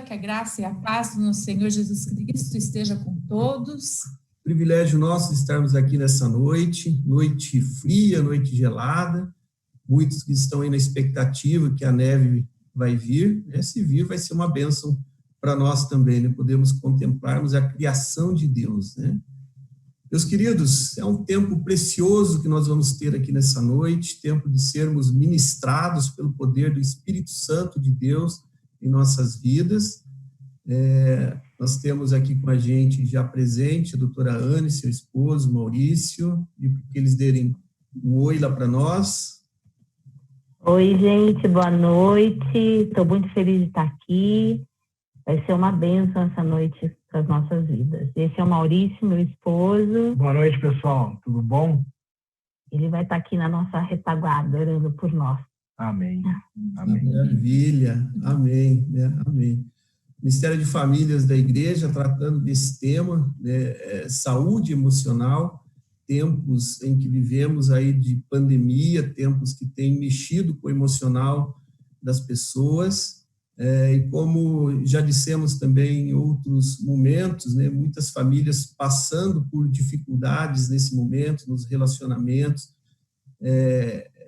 Que a graça e a paz do nosso Senhor Jesus Cristo esteja com todos. Privilégio nosso de estarmos aqui nessa noite, noite fria, noite gelada. Muitos que estão aí na expectativa que a neve vai vir. Se vir, vai ser uma bênção para nós também, né? Podemos contemplarmos a criação de Deus, né? Meus queridos, é um tempo precioso que nós vamos ter aqui nessa noite, tempo de sermos ministrados pelo poder do Espírito Santo de Deus em nossas vidas. Nós temos aqui com a gente já presente a doutora Anne, seu esposo, Maurício, e que eles derem um oi lá para nós. Oi, gente, boa noite. Estou muito feliz de estar aqui. Vai ser uma bênção essa noite para as nossas vidas. Esse é o Maurício, meu esposo. Boa noite, pessoal. Tudo bom? Ele vai estar aqui na nossa retaguarda, orando por nós. Amém. Amém. Maravilha. Amém. Amém. Ministério de Famílias da Igreja, tratando desse tema, né, saúde emocional, tempos em que vivemos aí de pandemia, tempos que têm mexido com o emocional das pessoas, e como já dissemos também em outros momentos, né, muitas famílias passando por dificuldades nesse momento, nos relacionamentos,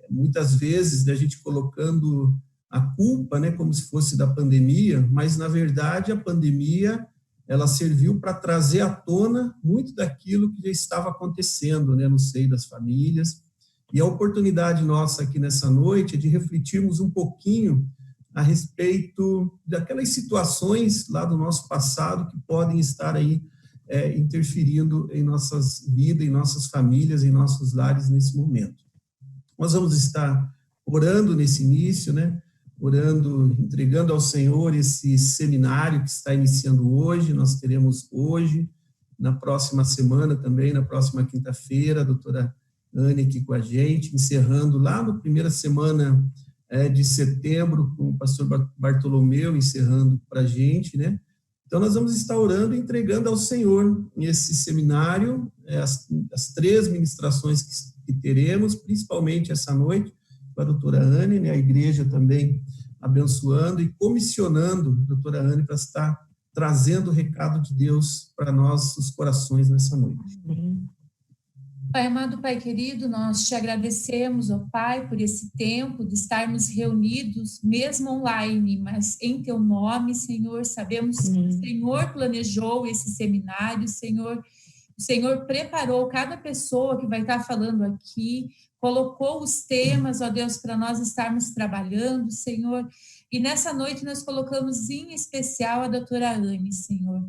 muitas vezes a gente colocando a culpa, né, como se fosse da pandemia, mas na verdade a pandemia ela serviu para trazer à tona muito daquilo que já estava acontecendo, né, no seio das famílias. E a oportunidade nossa aqui nessa noite é de refletirmos um pouquinho a respeito daquelas situações lá do nosso passado que podem estar aí interferindo em nossas vidas, em nossas famílias, em nossos lares nesse momento. Nós vamos estar orando nesse início, né? Orando, entregando ao Senhor esse seminário que está iniciando hoje. Nós teremos hoje, na próxima semana também, na próxima quinta-feira, a doutora Anne aqui com a gente, encerrando lá na primeira semana de setembro, com o pastor Bartolomeu encerrando para a gente, né? Então, nós vamos estar orando e entregando ao Senhor esse seminário, as 3 ministrações que teremos, principalmente essa noite, com a doutora Anne, né? A igreja também abençoando e comissionando a doutora Anne para estar trazendo o recado de Deus para nossos corações nessa noite. Amém. Pai amado, Pai querido, nós te agradecemos, ó Pai, por esse tempo de estarmos reunidos, mesmo online, mas em Teu nome, Senhor. Sabemos que o Senhor planejou esse seminário, Senhor. O Senhor preparou cada pessoa que vai estar falando aqui, colocou os temas, ó Deus, para nós estarmos trabalhando, Senhor. E nessa noite nós colocamos em especial a doutora Anne, Senhor.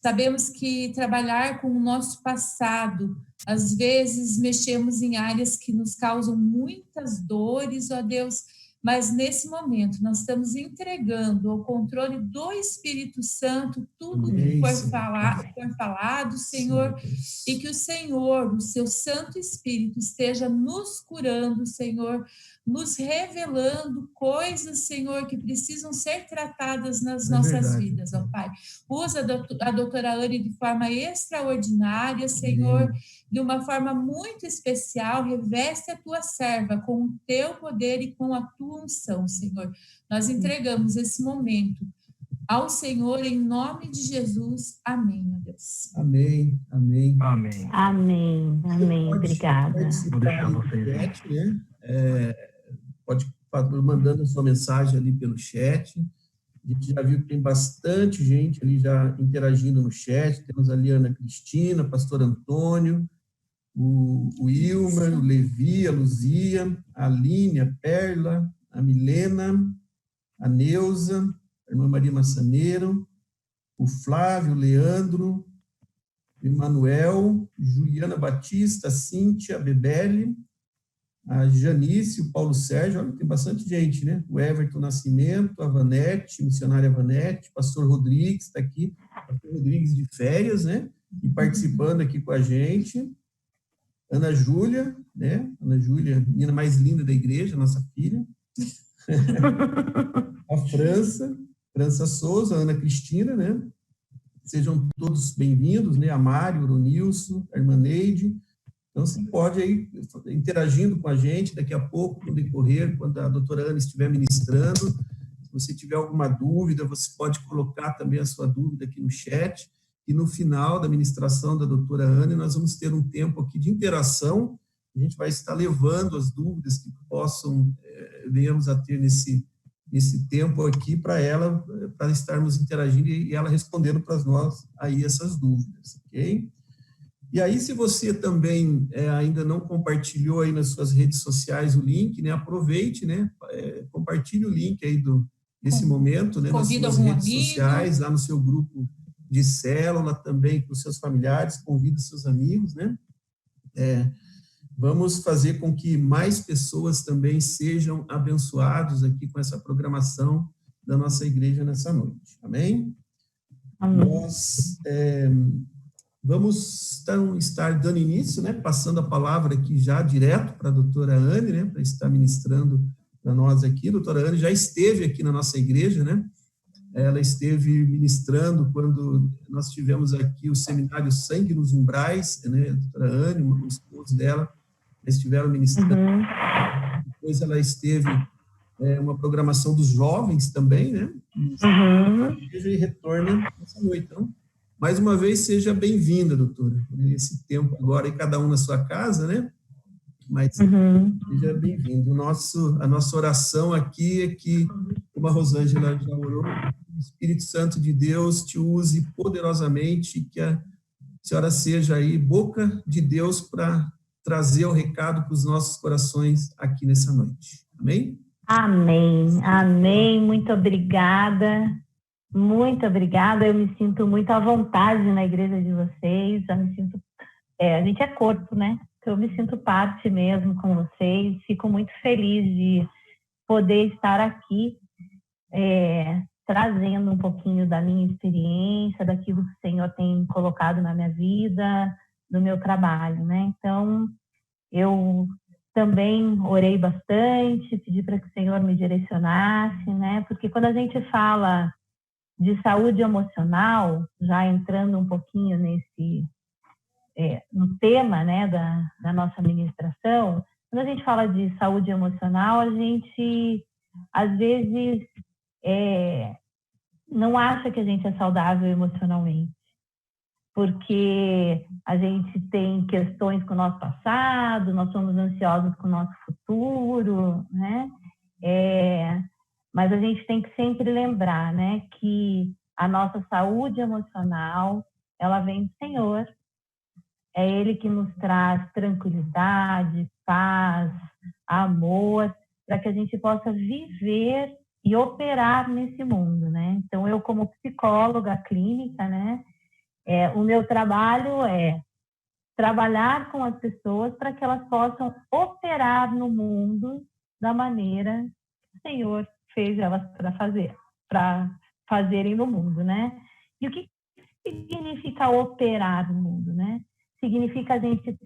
Sabemos que trabalhar com o nosso passado, às vezes mexemos em áreas que nos causam muitas dores, ó Deus, mas nesse momento nós estamos entregando ao controle do Espírito Santo tudo que for falado, Senhor, e que o Senhor, o seu Santo Espírito, esteja nos curando, Senhor, nos revelando coisas, Senhor, que precisam ser tratadas nas nossas vidas, ó Pai. Usa a doutora Anne de forma extraordinária, Senhor, de uma forma muito especial, reveste a tua serva com o teu poder e com a tua unção, Senhor. Nós entregamos esse momento ao Senhor em nome de Jesus. Amém, meu Deus. Amém, amém. Amém. Amém, amém. Obrigada. Vou deixar vocês, né? Pode mandando a sua mensagem ali pelo chat. A gente já viu que tem bastante gente ali já interagindo no chat. Temos ali a Ana Cristina, pastor Antônio, o Ilmer, o Levi, a Luzia, a Aline, a Perla, a Milena, a Neuza, a irmã Maria Massaneiro, o Flávio, o Leandro, o Emanuel, Juliana Batista, a Cíntia, a Bebele, a Janice, o Paulo Sérgio, olha, tem bastante gente, né? O Everton Nascimento, a Vanete, missionária Vanete, pastor Rodrigues está aqui, pastor Rodrigues de férias, né? E participando aqui com a gente. Ana Júlia, né? Ana Júlia, menina mais linda da igreja, nossa filha. A França Souza, a Ana Cristina, né? Sejam todos bem-vindos, né? A Mário, o Ronilson, a irmã Neide. Então, você pode aí interagindo com a gente daqui a pouco, no decorrer, quando a doutora Ana estiver ministrando, você tiver alguma dúvida, você pode colocar também a sua dúvida aqui no chat, e no final da ministração da doutora Ana, nós vamos ter um tempo aqui de interação, a gente vai estar levando as dúvidas que venhamos a ter nesse tempo aqui para estarmos interagindo e ela respondendo para nós aí essas dúvidas, ok? E aí, se você também ainda não compartilhou aí nas suas redes sociais o link, né, aproveite, né, compartilhe o link aí desse momento, né, nas suas redes sociais, lá no seu grupo de célula também, com seus familiares, convida seus amigos, né, vamos fazer com que mais pessoas também sejam abençoados aqui com essa programação da nossa igreja nessa noite, amém? Amém. Nós vamos então estar dando início, né, passando a palavra aqui já direto para a doutora Anne, né, para estar ministrando para nós aqui. A doutora Anne já esteve aqui na nossa igreja, né, ela esteve ministrando quando nós tivemos aqui o seminário Sangue nos Umbrais, né, a doutora Anne, o esposo dela, estiveram ministrando. Depois ela esteve uma programação dos jovens também, né, e retorna nessa noite, então. Mais uma vez, seja bem-vinda, doutora, nesse tempo agora, e cada um na sua casa, né? Mas seja bem-vindo. A nossa oração aqui é que, como a Rosângela já orou, o Espírito Santo de Deus te use poderosamente, que a senhora seja aí boca de Deus para trazer o recado para os nossos corações aqui nessa noite. Amém? Amém, amém. Muito obrigada. Muito obrigada, eu me sinto muito à vontade na igreja de vocês, a gente é corpo, né? Então eu me sinto parte mesmo com vocês, fico muito feliz de poder estar aqui, trazendo um pouquinho da minha experiência, daquilo que o Senhor tem colocado na minha vida, no meu trabalho, né? Então, eu também orei bastante, pedi para que o Senhor me direcionasse, né? Porque quando a gente fala de saúde emocional, já entrando um pouquinho no tema, né, da nossa ministração, quando a gente fala de saúde emocional, a gente, às vezes, não acha que a gente é saudável emocionalmente, porque a gente tem questões com o nosso passado, nós somos ansiosos com o nosso futuro, né? Mas a gente tem que sempre lembrar, né, que a nossa saúde emocional, ela vem do Senhor. É Ele que nos traz tranquilidade, paz, amor, para que a gente possa viver e operar nesse mundo, né? Então, eu como psicóloga clínica, né, o meu trabalho é trabalhar com as pessoas para que elas possam operar no mundo da maneira que o Senhor fez elas para fazerem no mundo, né? E o que significa operar no mundo, né? Significa a gente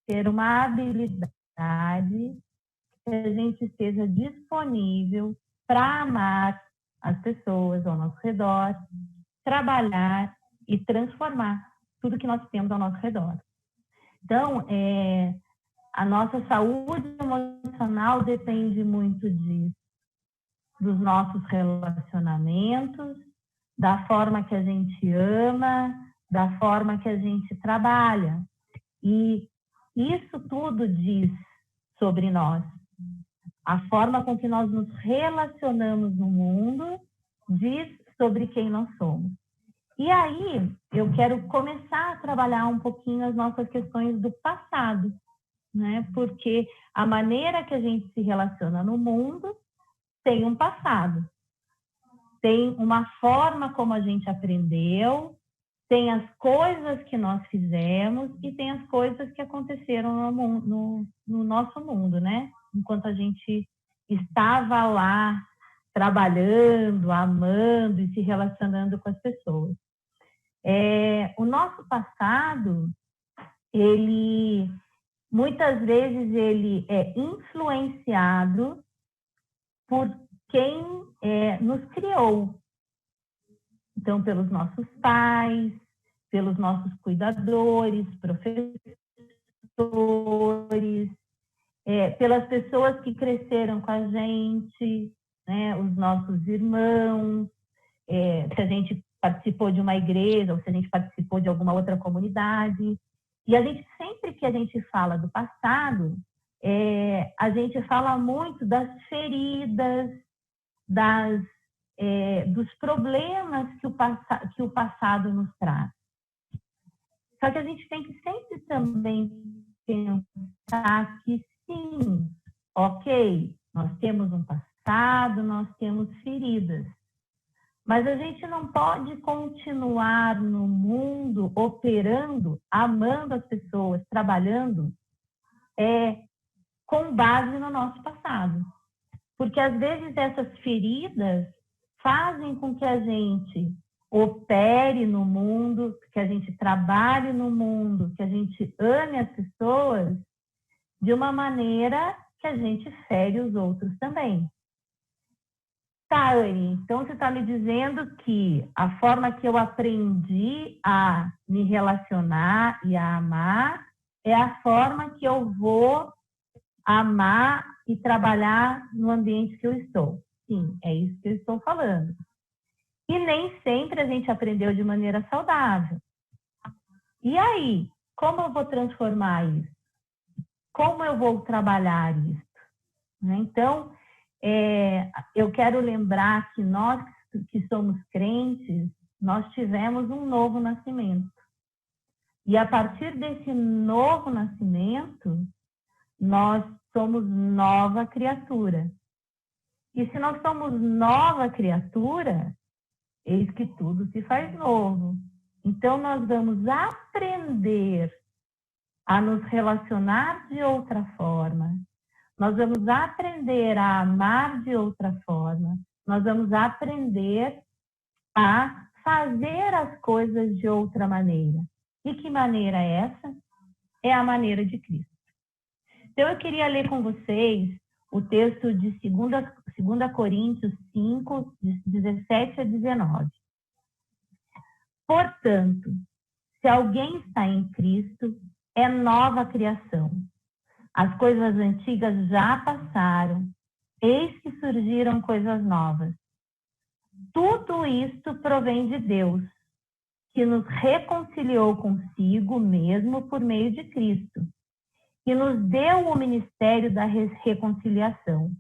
ter uma habilidade, que a gente esteja disponível para amar as pessoas ao nosso redor, trabalhar e transformar tudo que nós temos ao nosso redor. Então, a nossa saúde emocional depende muito disso, dos nossos relacionamentos, da forma que a gente ama, da forma que a gente trabalha. E isso tudo diz sobre nós. A forma com que nós nos relacionamos no mundo diz sobre quem nós somos. E aí, eu quero começar a trabalhar um pouquinho as nossas questões do passado, né? Porque a maneira que a gente se relaciona no mundo tem um passado. Tem uma forma como a gente aprendeu, tem as coisas que nós fizemos e tem as coisas que aconteceram no nosso mundo, né? Enquanto a gente estava lá trabalhando, amando e se relacionando com as pessoas. O nosso passado, muitas vezes ele é influenciado por quem nos criou. Então, pelos nossos pais, pelos nossos cuidadores, professores, pelas pessoas que cresceram com a gente, né, os nossos irmãos, se a gente participou de uma igreja ou se a gente participou de alguma outra comunidade. E a gente, sempre que a gente fala do passado, a gente fala muito das feridas, dos problemas que o passado nos traz. Só que a gente tem que sempre também pensar que sim, ok, nós temos um passado, nós temos feridas, mas a gente não pode continuar no mundo operando, amando as pessoas, trabalhando com base no nosso passado. Porque às vezes essas feridas fazem com que a gente opere no mundo, que a gente trabalhe no mundo, que a gente ame as pessoas de uma maneira que a gente fere os outros também. Tá, Anne, então você está me dizendo que a forma que eu aprendi a me relacionar e a amar é a forma que eu vou amar e trabalhar no ambiente que eu estou. Sim, é isso que eu estou falando. E nem sempre a gente aprendeu de maneira saudável. E aí, como eu vou transformar isso? Como eu vou trabalhar isso? Então, eu quero lembrar que nós que somos crentes, nós tivemos um novo nascimento. E a partir desse novo nascimento, nós somos nova criatura. E se nós somos nova criatura, eis que tudo se faz novo. Então, nós vamos aprender a nos relacionar de outra forma. Nós vamos aprender a amar de outra forma. Nós vamos aprender a fazer as coisas de outra maneira. E que maneira é essa? É a maneira de Cristo. Então, eu queria ler com vocês o texto de 2 Coríntios 5, 17 a 19. Portanto, se alguém está em Cristo, é nova criação. As coisas antigas já passaram, eis que surgiram coisas novas. Tudo isto provém de Deus, que nos reconciliou consigo mesmo por meio de Cristo, que nos deu o ministério da reconciliação.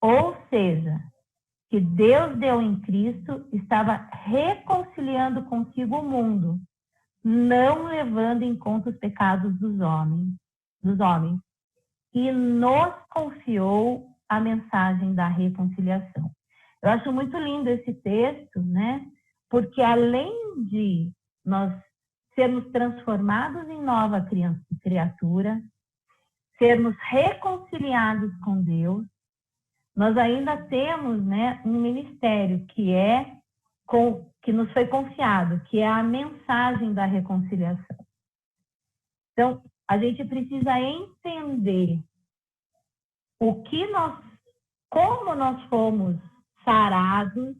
Ou seja, que Deus deu em Cristo, estava reconciliando consigo o mundo, não levando em conta os pecados dos homens, e nos confiou a mensagem da reconciliação. Eu acho muito lindo esse texto, né? Porque além de nós sermos transformados em nova criatura, sermos reconciliados com Deus, nós ainda temos, né, um ministério que nos foi confiado, que é a mensagem da reconciliação. Então, a gente precisa entender como nós fomos sarados,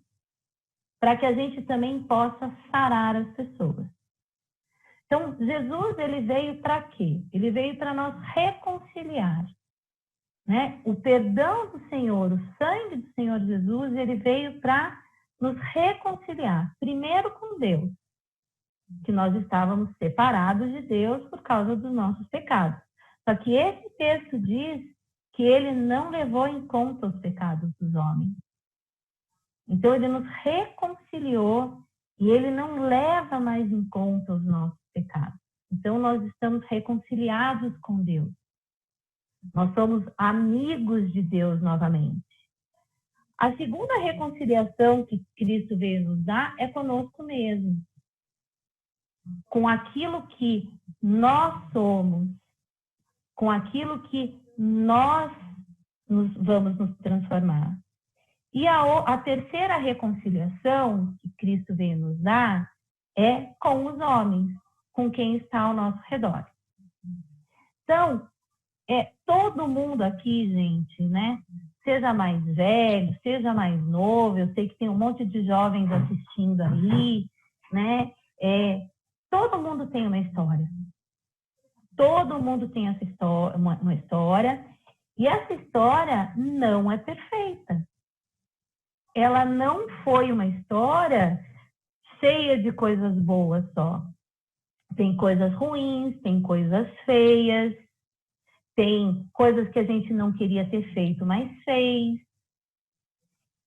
para que a gente também possa sarar as pessoas. Então, Jesus, ele veio para quê? Ele veio para nós reconciliar, né? O perdão do Senhor, o sangue do Senhor Jesus, ele veio para nos reconciliar, primeiro com Deus, que nós estávamos separados de Deus por causa dos nossos pecados. Só que esse texto diz que ele não levou em conta os pecados dos homens. Então, ele nos reconciliou e ele não leva mais em conta os nossos pecados. Então, nós estamos reconciliados com Deus. Nós somos amigos de Deus novamente. A segunda reconciliação que Cristo veio nos dar é conosco mesmo. Com aquilo que nós somos, com aquilo que nós vamos nos transformar. E a terceira reconciliação que Cristo veio nos dar é com os homens, com quem está ao nosso redor. Então, todo mundo aqui, gente, né? Seja mais velho, seja mais novo, eu sei que tem um monte de jovens assistindo aí, né? Todo mundo tem uma história. Todo mundo tem essa história, uma história, e essa história não é perfeita. ela não foi uma história cheia de coisas boas só. Tem coisas ruins, tem coisas feias, tem coisas que a gente não queria ter feito, mas fez.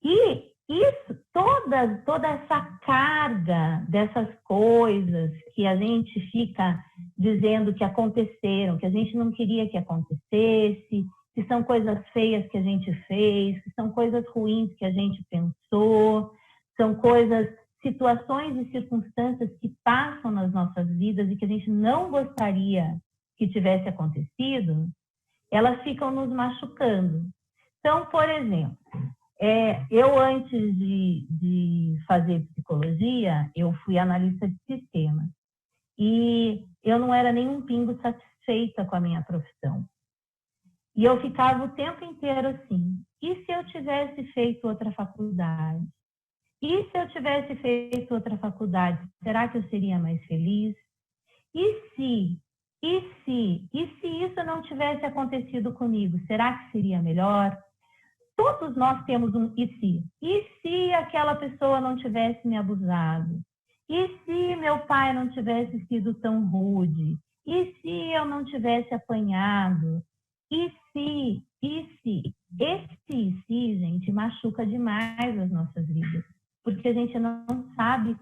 E isso, toda essa carga dessas coisas que a gente fica dizendo que aconteceram, que a gente não queria que acontecesse, que são coisas feias que a gente fez, que são coisas ruins que a gente pensou, são coisas, situações e circunstâncias que passam nas nossas vidas e que a gente não gostaria que tivesse acontecido, elas ficam nos machucando. Então, por exemplo, eu antes de fazer psicologia, eu fui analista de sistemas. E eu não era nem um pingo satisfeita com a minha profissão. E eu ficava o tempo inteiro assim, e se eu tivesse feito outra faculdade? E se eu tivesse feito outra faculdade, será que eu seria mais feliz? E se isso não tivesse acontecido comigo, será que seria melhor? Todos nós temos um e se. E se aquela pessoa não tivesse me abusado? E se meu pai não tivesse sido tão rude? E se eu não tivesse apanhado? E se? Esse se, gente, machuca demais as nossas vidas. Porque a gente não sabe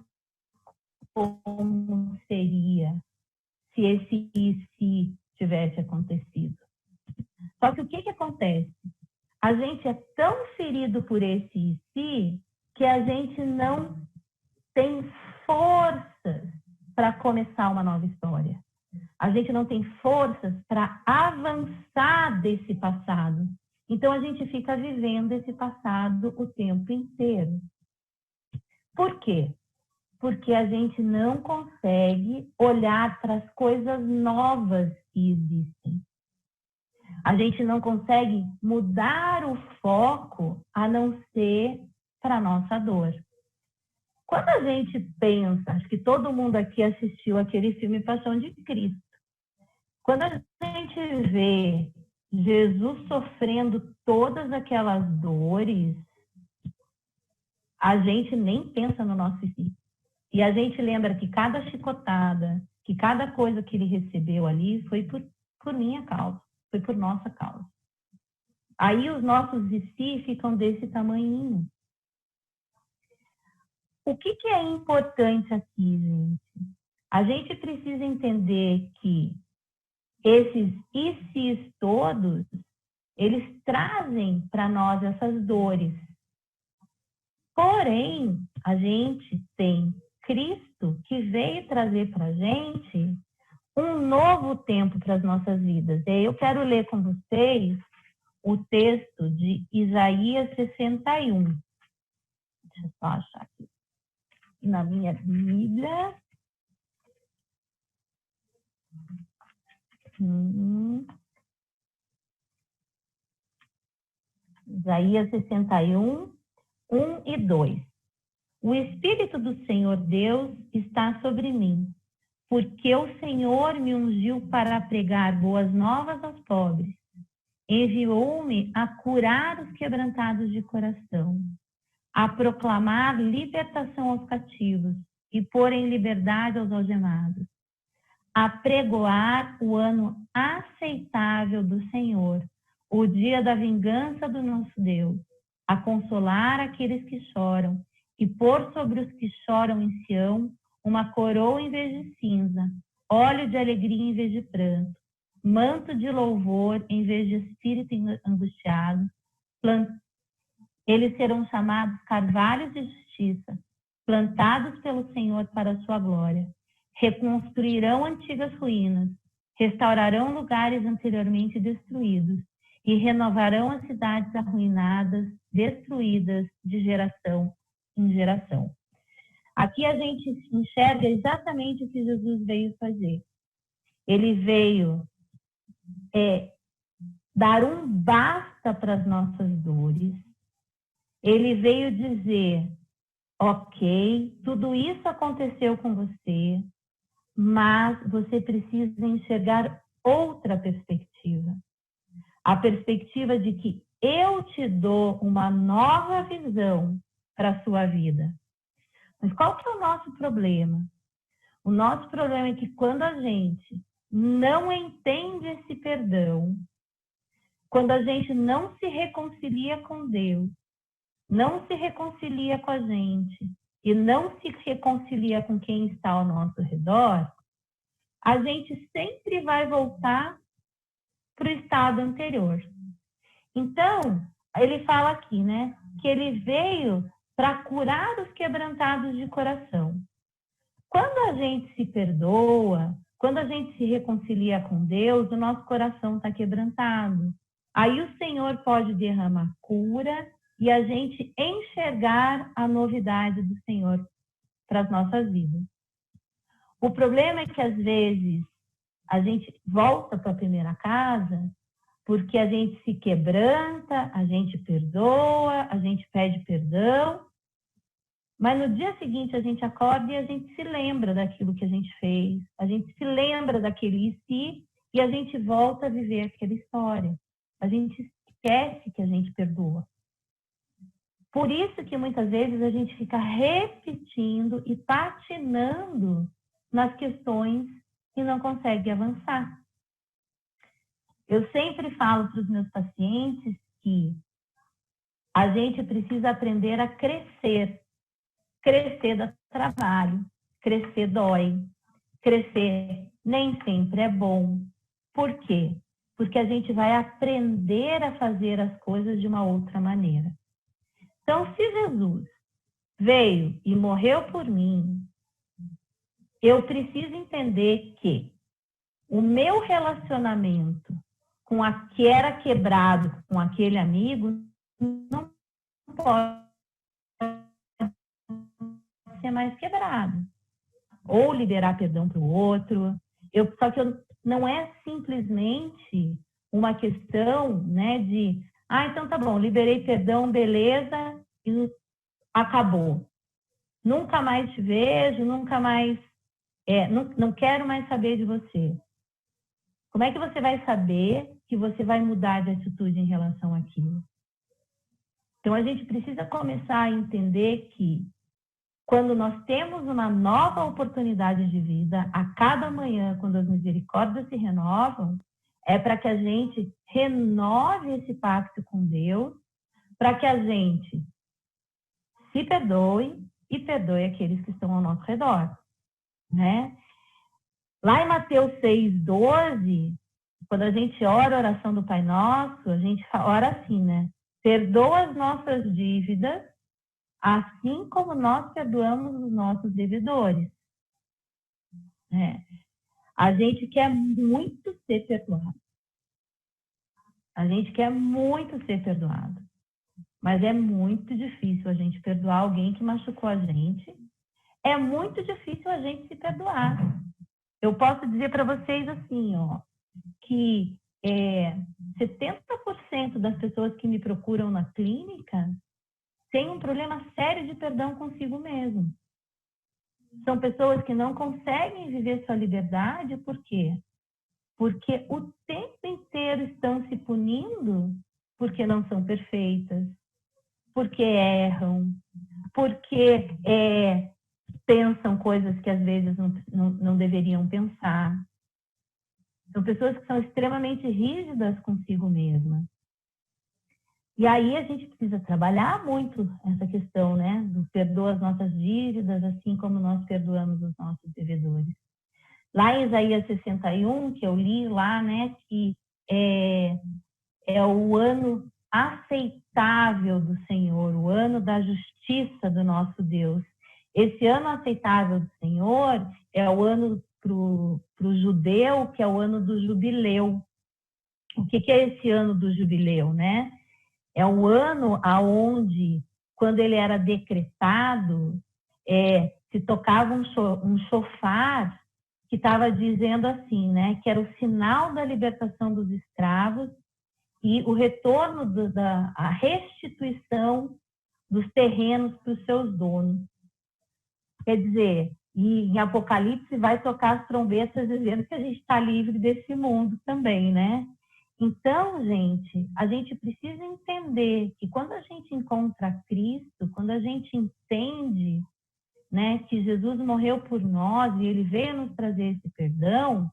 como seria se esse e se tivesse acontecido. Só que o que acontece? A gente é tão ferido por esse e se que a gente não tem forças para começar uma nova história. A gente não tem forças para avançar desse passado. Então, a gente fica vivendo esse passado o tempo inteiro. Por quê? Porque a gente não consegue olhar para as coisas novas que existem. A gente não consegue mudar o foco a não ser para a nossa dor. Quando a gente pensa, acho que todo mundo aqui assistiu aquele filme Paixão de Cristo. Quando a gente vê Jesus sofrendo todas aquelas dores, a gente nem pensa no nosso si. E a gente lembra que cada chicotada, que cada coisa que ele recebeu ali foi por minha causa, foi por nossa causa. Aí os nossos si ficam desse tamanhinho. O que é importante aqui, gente? A gente precisa entender que esses ICs todos, eles trazem para nós essas dores. Porém, a gente tem Cristo que veio trazer para a gente um novo tempo para as nossas vidas. E eu quero ler com vocês o texto de Isaías 61. Deixa eu só achar aqui. Na minha Bíblia. Isaías 61, 1 e 2. O Espírito do Senhor Deus está sobre mim, porque o Senhor me ungiu para pregar boas novas aos pobres. Enviou-me a curar os quebrantados de coração, a proclamar libertação aos cativos e pôr em liberdade aos algemados, a pregoar o ano aceitável do Senhor, o dia da vingança do nosso Deus, a consolar aqueles que choram e pôr sobre os que choram em Sião uma coroa em vez de cinza, óleo de alegria em vez de pranto, manto de louvor em vez de espírito angustiado. Eles serão chamados carvalhos de justiça, plantados pelo Senhor para a sua glória. Reconstruirão antigas ruínas, restaurarão lugares anteriormente destruídos e renovarão as cidades arruinadas, destruídas de geração em geração. Aqui a gente enxerga exatamente o que Jesus veio fazer. Ele veio dar um basta para as nossas dores. Ele veio dizer, ok, tudo isso aconteceu com você, mas você precisa enxergar outra perspectiva. A perspectiva de que eu te dou uma nova visão para a sua vida. Mas qual que é o nosso problema? O nosso problema é que quando a gente não entende esse perdão, quando a gente não se reconcilia com Deus, não se reconcilia com a gente e não se reconcilia com quem está ao nosso redor, a gente sempre vai voltar para o estado anterior. Então, ele fala aqui, né, que ele veio para curar os quebrantados de coração. Quando a gente se perdoa, quando a gente se reconcilia com Deus, o nosso coração está quebrantado. Aí o Senhor pode derramar cura e a gente enxergar a novidade do Senhor para as nossas vidas. O problema é que, às vezes, a gente volta para a primeira casa porque a gente se quebranta, a gente perdoa, a gente pede perdão, mas no dia seguinte a gente acorda e a gente se lembra daquilo que a gente fez, a gente se lembra daquele si e a gente volta a viver aquela história. A gente esquece que a gente perdoa. Por isso que muitas vezes a gente fica repetindo e patinando nas questões e não consegue avançar. Eu sempre falo para os meus pacientes que a gente precisa aprender a crescer. Crescer dá trabalho, crescer dói, crescer nem sempre é bom. Por quê? Porque a gente vai aprender a fazer as coisas de uma outra maneira. Então, se Jesus veio e morreu por mim, eu preciso entender que o meu relacionamento com a que era quebrado com aquele amigo não pode ser mais quebrado. Ou liberar perdão para o outro. Só que não é simplesmente uma questão, né, de então tá bom, liberei perdão, beleza, e acabou. Nunca mais te vejo, nunca mais, não quero mais saber de você. Como é que você vai saber que você vai mudar de atitude em relação àquilo? Então, a gente precisa começar a entender que quando nós temos uma nova oportunidade de vida, a cada manhã, quando as misericórdias se renovam, é para que a gente renove esse pacto com Deus, para que a gente se perdoe e perdoe aqueles que estão ao nosso redor, né? Lá em Mateus 6,12, quando a gente ora a oração do Pai Nosso, a gente ora assim, né? Perdoa as nossas dívidas, assim como nós perdoamos os nossos devedores. A gente quer muito ser perdoado. A gente quer muito ser perdoado. Mas é muito difícil a gente perdoar alguém que machucou a gente. É muito difícil a gente se perdoar. Eu posso dizer para vocês assim, que 70% das pessoas que me procuram na clínica têm um problema sério de perdão consigo mesmo. São pessoas que não conseguem viver sua liberdade, por quê? Porque o tempo inteiro estão se punindo porque não são perfeitas, porque erram, porque pensam coisas que às vezes não deveriam pensar. São pessoas que são extremamente rígidas consigo mesmas. E aí a gente precisa trabalhar muito essa questão, né? Do perdoa as nossas dívidas, assim como nós perdoamos os nossos devedores. Lá em Isaías 61, que eu li lá, né? Que é o ano aceitável do Senhor, o ano da justiça do nosso Deus. Esse ano aceitável do Senhor é o ano para o judeu, que é o ano do jubileu. O que é esse ano do jubileu, né? É um ano onde, quando ele era decretado, se tocava um chofar que estava dizendo assim, né? Que era o sinal da libertação dos escravos e o retorno a restituição dos terrenos para os seus donos. Quer dizer, e em Apocalipse vai tocar as trombetas dizendo que a gente está livre desse mundo também, né? Então, gente, a gente precisa entender que quando a gente encontra Cristo, quando a gente entende, né, que Jesus morreu por nós e ele veio nos trazer esse perdão,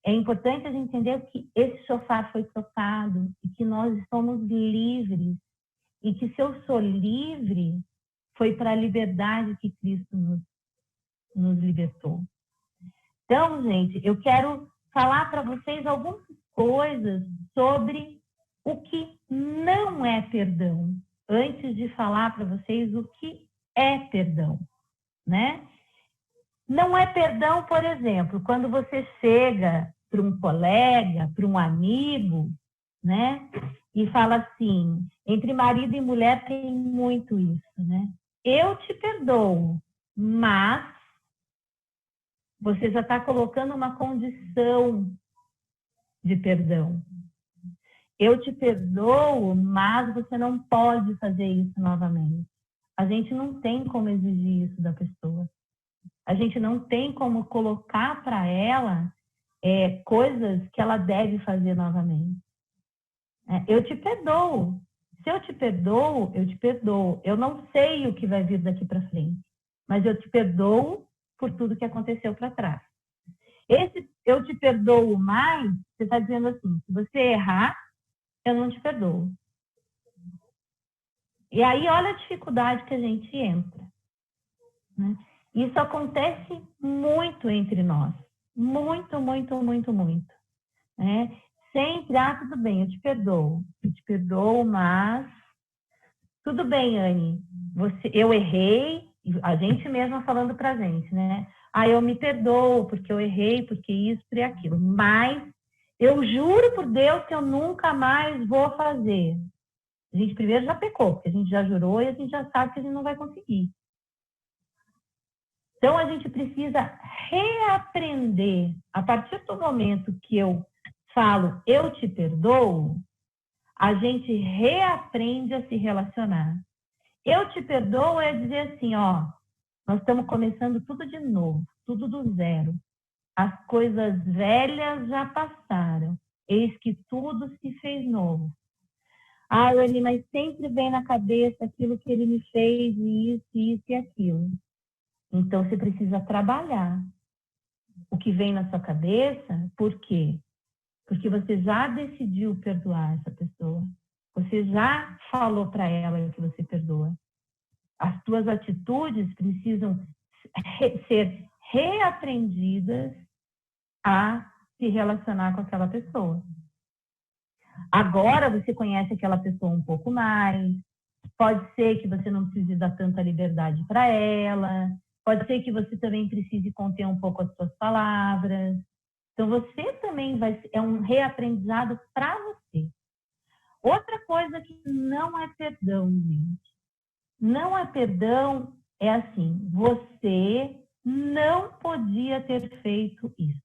é importante a gente entender que esse chofar foi tocado e que nós somos livres. E que se eu sou livre, foi para a liberdade que Cristo nos libertou. Então, gente, eu quero falar para vocês algumas coisas sobre o que não é perdão, antes de falar para vocês o que é perdão, né? Não é perdão, por exemplo, quando você chega para um colega, para um amigo, né? E fala assim, entre marido e mulher tem muito isso, né? Eu te perdoo, mas você já está colocando uma condição de perdão. Eu te perdoo, mas você não pode fazer isso novamente. A gente não tem como exigir isso da pessoa. A gente não tem como colocar para ela coisas que ela deve fazer novamente. Eu te perdoo. Se eu te perdoo, eu te perdoo. Eu não sei o que vai vir daqui para frente, mas eu te perdoo por tudo que aconteceu para trás. Esse eu te perdoo mais, você está dizendo assim, se você errar, eu não te perdoo. E aí, olha a dificuldade que a gente entra, né? Isso acontece muito entre nós. Muito, muito, muito, muito. Né? Sempre, tudo bem, eu te perdoo, mas tudo bem, Anne, eu errei, a gente mesma falando pra gente, né? Eu me perdoo porque eu errei, porque isso e aquilo, mas eu juro por Deus que eu nunca mais vou fazer. A gente primeiro já pecou, porque a gente já jurou e a gente já sabe que a gente não vai conseguir. Então, a gente precisa reaprender, a partir do momento que eu falo, eu te perdoo, a gente reaprende a se relacionar. Eu te perdoo é dizer assim, nós estamos começando tudo de novo, tudo do zero. As coisas velhas já passaram, eis que tudo se fez novo. Rony, mas sempre vem na cabeça aquilo que ele me fez, isso e aquilo. Então, você precisa trabalhar o que vem na sua cabeça. Por quê? Porque você já decidiu perdoar essa pessoa. Você já falou para ela que você perdoa. As tuas atitudes precisam ser reaprendidas a se relacionar com aquela pessoa. Agora você conhece aquela pessoa um pouco mais. Pode ser que você não precise dar tanta liberdade para ela. Pode ser que você também precise conter um pouco as suas palavras. Então, você também é um reaprendizado para você. Outra coisa que não é perdão, gente. Não é perdão, é assim, você não podia ter feito isso.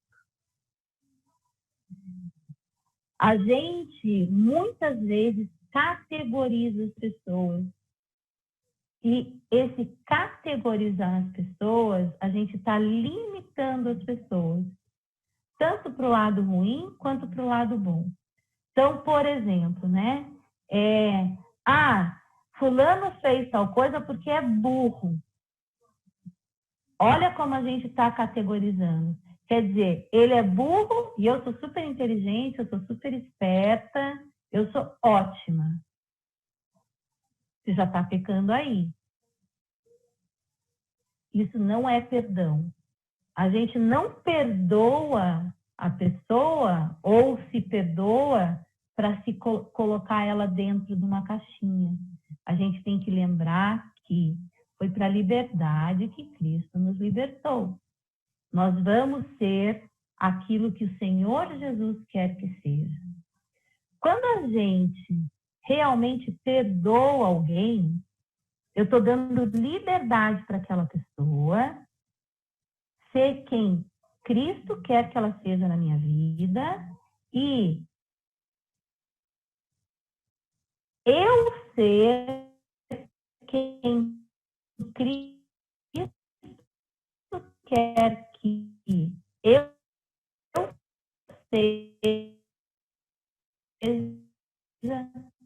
A gente, muitas vezes, categoriza as pessoas. E esse categorizar as pessoas, a gente está limitando as pessoas, tanto para o lado ruim quanto para o lado bom. Então, por exemplo, né? Fulano fez tal coisa porque é burro. Olha como a gente está categorizando. Quer dizer, ele é burro e eu sou super inteligente, eu sou super esperta, eu sou ótima. Você já está pecando aí. Isso não é perdão. A gente não perdoa a pessoa ou se perdoa para se colocar ela dentro de uma caixinha. A gente tem que lembrar que foi para a liberdade que Cristo nos libertou. Nós vamos ser aquilo que o Senhor Jesus quer que seja. Quando a gente realmente perdoa alguém, eu estou dando liberdade para aquela pessoa ser quem Cristo quer que ela seja na minha vida e eu ser quem Cristo quer que eu seja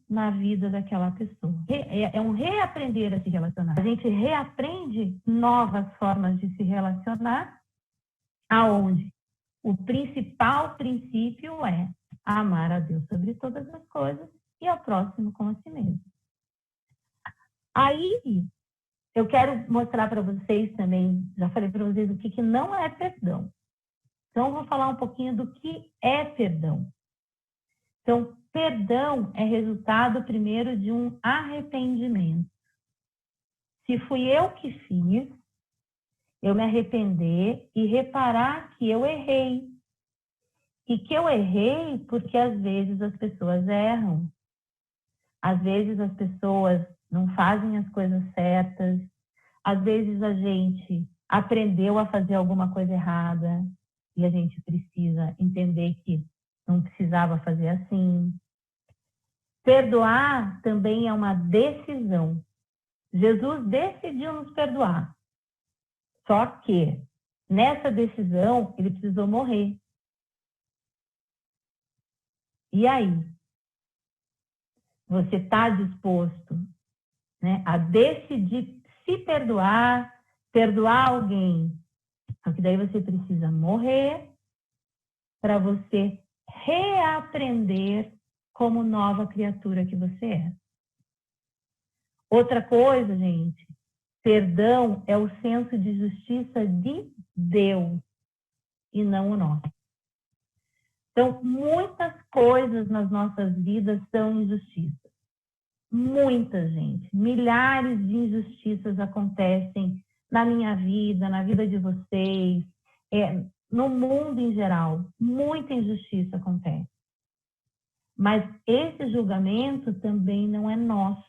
na vida daquela pessoa. É um reaprender a se relacionar. A gente reaprende novas formas de se relacionar, aonde o principal princípio é amar a Deus sobre todas as coisas e ao próximo como a si mesmo. Aí, eu quero mostrar para vocês também, já falei para vocês o que não é perdão. Então, eu vou falar um pouquinho do que é perdão. Então, perdão é resultado primeiro de um arrependimento. Se fui eu que fiz, eu me arrepender e reparar que eu errei. E que eu errei porque às vezes as pessoas erram. Às vezes as pessoas não fazem as coisas certas. Às vezes a gente aprendeu a fazer alguma coisa errada e a gente precisa entender que não precisava fazer assim. Perdoar também é uma decisão. Jesus decidiu nos perdoar. Só que nessa decisão ele precisou morrer. E aí? Você está disposto, né, a decidir se perdoar, perdoar alguém? Só que daí você precisa morrer para você reaprender como nova criatura que você é. Outra coisa, gente, perdão é o senso de justiça de Deus e não o nosso. Então, muitas coisas nas nossas vidas são injustiças. Muita gente, milhares de injustiças acontecem na minha vida, na vida de vocês, no mundo em geral. Muita injustiça acontece. Mas esse julgamento também não é nosso.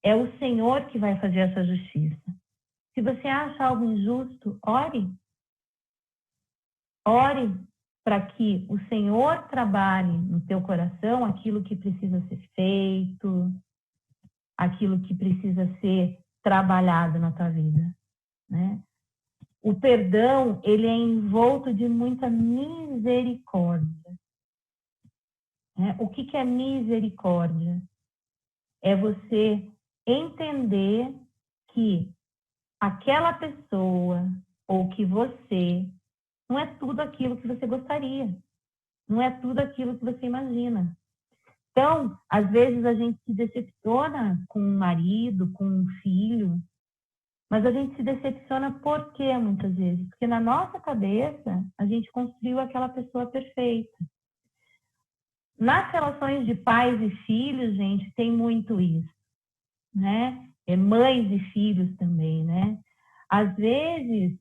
É o Senhor que vai fazer essa justiça. Se você acha algo injusto, ore. Ore para que o Senhor trabalhe no teu coração aquilo que precisa ser feito, aquilo que precisa ser trabalhado na tua vida, né? O perdão, ele é envolto de muita misericórdia. Né? O que é misericórdia? É você entender que aquela pessoa ou que você não é tudo aquilo que você gostaria. Não é tudo aquilo que você imagina. Então, às vezes a gente se decepciona com um marido, com um filho, mas a gente se decepciona por quê, muitas vezes? Porque na nossa cabeça, a gente construiu aquela pessoa perfeita. Nas relações de pais e filhos, gente, tem muito isso, né? Mães e filhos também, né? Às vezes,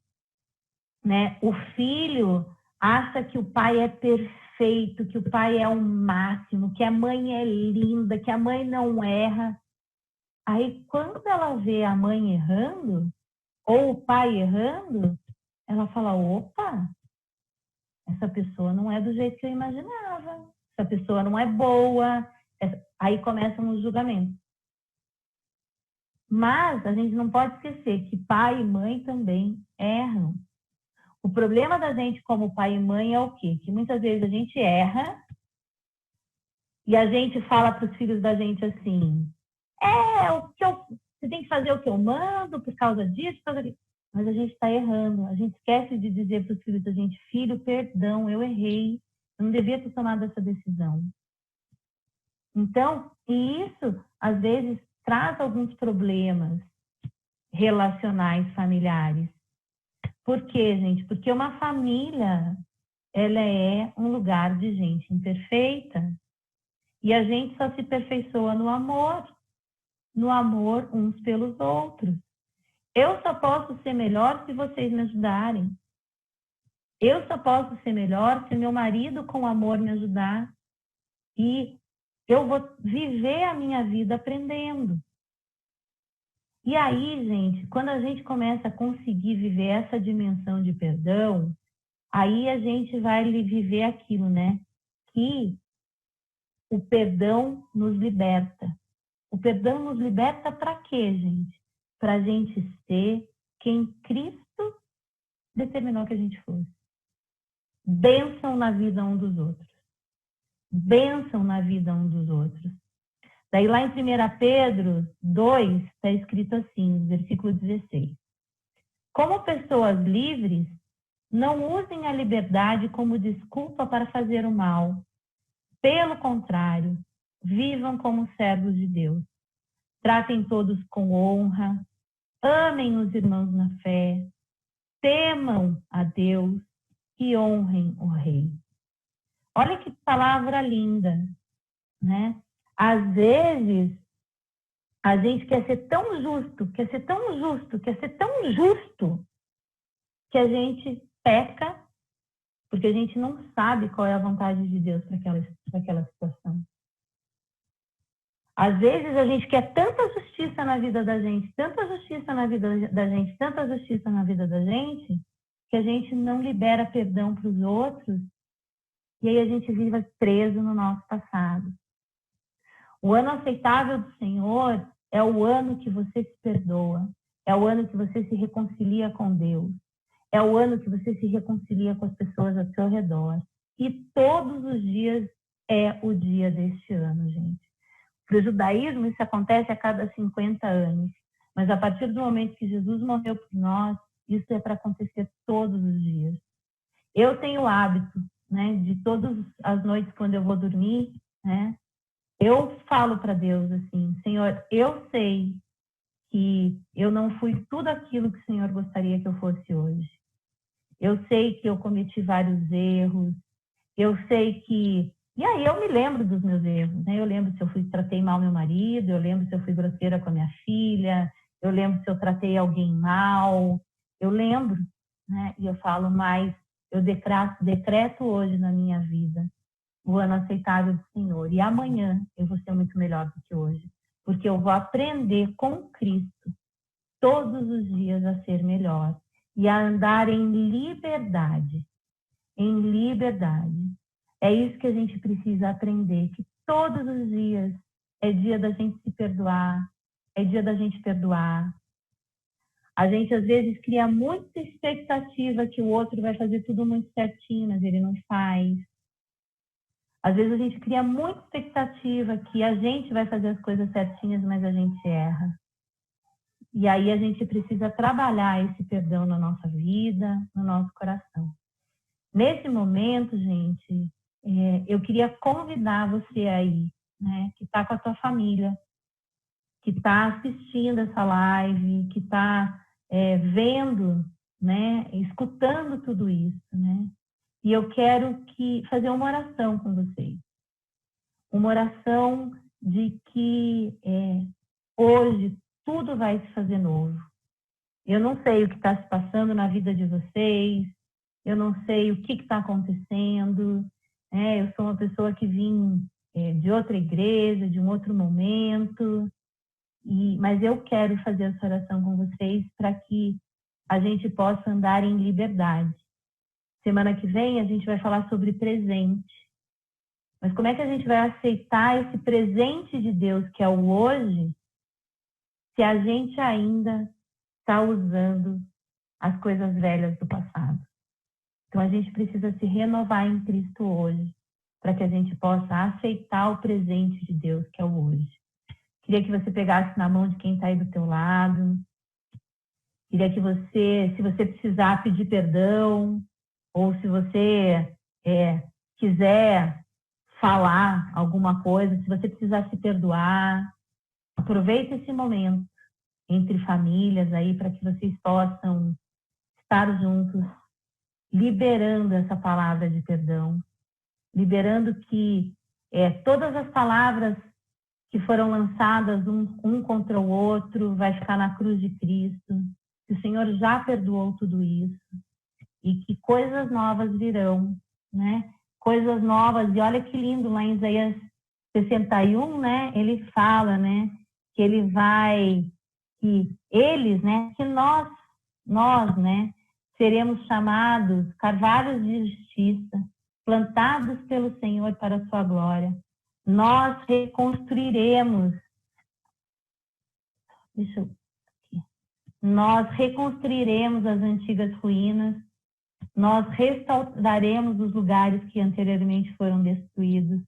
né, o filho acha que o pai é perfeito, que o pai é o máximo, que a mãe é linda, que a mãe não erra. Aí, quando ela vê a mãe errando, ou o pai errando, ela fala, opa, essa pessoa não é do jeito que eu imaginava, essa pessoa não é boa. Aí começam os julgamentos. Mas a gente não pode esquecer que pai e mãe também erram. O problema da gente como pai e mãe é o quê? Que muitas vezes a gente erra e a gente fala para os filhos da gente assim, você tem que fazer o que eu mando por causa disso, por causa disso. Mas a gente está errando. A gente esquece de dizer para os filhos da gente, filho, perdão, eu errei. Eu não devia ter tomado essa decisão. Então, isso, às vezes, traz alguns problemas relacionais, familiares. Por quê, gente? Porque uma família, ela é um lugar de gente imperfeita. E a gente só se aperfeiçoa no amor uns pelos outros. Eu só posso ser melhor se vocês me ajudarem. Eu só posso ser melhor se meu marido com amor me ajudar. E eu vou viver a minha vida aprendendo. E aí, gente, quando a gente começa a conseguir viver essa dimensão de perdão, aí a gente vai viver aquilo, né? Que o perdão nos liberta. O perdão nos liberta para quê, gente? Para a gente ser quem Cristo determinou que a gente fosse. Bênção na vida um dos outros. bênção na vida um dos outros. Daí lá em 1 Pedro 2, está escrito assim, versículo 16. Como pessoas livres, não usem a liberdade como desculpa para fazer o mal. Pelo contrário, vivam como servos de Deus. Tratem todos com honra, amem os irmãos na fé, temam a Deus e honrem o Rei. Olha que palavra linda, né? Às vezes, a gente quer ser tão justo, que a gente peca, porque a gente não sabe qual é a vontade de Deus para aquela situação. Às vezes a gente quer tanta justiça na vida da gente, que a gente não libera perdão para os outros, e aí a gente vive preso no nosso passado. O ano aceitável do Senhor é o ano que você se perdoa, é o ano que você se reconcilia com Deus, é o ano que você se reconcilia com as pessoas ao seu redor. E todos os dias é o dia deste ano, gente. Para o judaísmo, isso acontece a cada 50 anos. Mas a partir do momento que Jesus morreu por nós, isso é para acontecer todos os dias. Eu tenho o hábito, né, de todas as noites quando eu vou dormir, né, eu falo para Deus assim, Senhor, eu sei que eu não fui tudo aquilo que o Senhor gostaria que eu fosse hoje. Eu sei que eu cometi vários erros, eu sei que... E aí eu me lembro dos meus erros, né? Eu lembro se eu tratei mal meu marido, eu lembro se eu fui grosseira com a minha filha, eu lembro se eu tratei alguém mal, eu lembro, né? E eu falo, mas eu decreto hoje na minha vida o ano aceitável do Senhor. E amanhã eu vou ser muito melhor do que hoje, porque eu vou aprender com Cristo todos os dias a ser melhor e a andar em liberdade. Em liberdade. É isso que a gente precisa aprender, que todos os dias é dia da gente se perdoar, é dia da gente perdoar. A gente, às vezes, cria muita expectativa que o outro vai fazer tudo muito certinho, mas ele não faz. Às vezes, a gente cria muita expectativa que a gente vai fazer as coisas certinhas, mas a gente erra. E aí, a gente precisa trabalhar esse perdão na nossa vida, no nosso coração. Nesse momento, gente, eu queria convidar você aí, né, que está com a tua família, que está assistindo essa live, que está vendo, né, escutando tudo isso, né? E eu quero fazer uma oração com vocês. Uma oração de que hoje tudo vai se fazer novo. Eu não sei o que está se passando na vida de vocês, eu não sei o que está acontecendo, eu sou uma pessoa que vim de outra igreja, de um outro momento, mas eu quero fazer essa oração com vocês para que a gente possa andar em liberdade. Semana que vem a gente vai falar sobre presente. Mas como é que a gente vai aceitar esse presente de Deus, que é o hoje, se a gente ainda está usando as coisas velhas do passado? Então, a gente precisa se renovar em Cristo hoje, para que a gente possa aceitar o presente de Deus, que é o hoje. Queria que você pegasse na mão de quem está aí do teu lado. Queria que você, se você precisar pedir perdão, ou se você quiser falar alguma coisa, se você precisar se perdoar, aproveite esse momento entre famílias aí, para que vocês possam estar juntos, liberando essa palavra de perdão, liberando que todas as palavras que foram lançadas um contra o outro vai ficar na cruz de Cristo, que o Senhor já perdoou tudo isso e que coisas novas virão, né? Coisas novas, e olha que lindo, lá em Isaías 61, né? Ele fala, né? Que ele vai, que eles, né? Que nós, né? Seremos chamados carvalhos de justiça, plantados pelo Senhor para a sua glória. Nós reconstruiremos. Nós reconstruiremos as antigas ruínas. Nós restauraremos os lugares que anteriormente foram destruídos.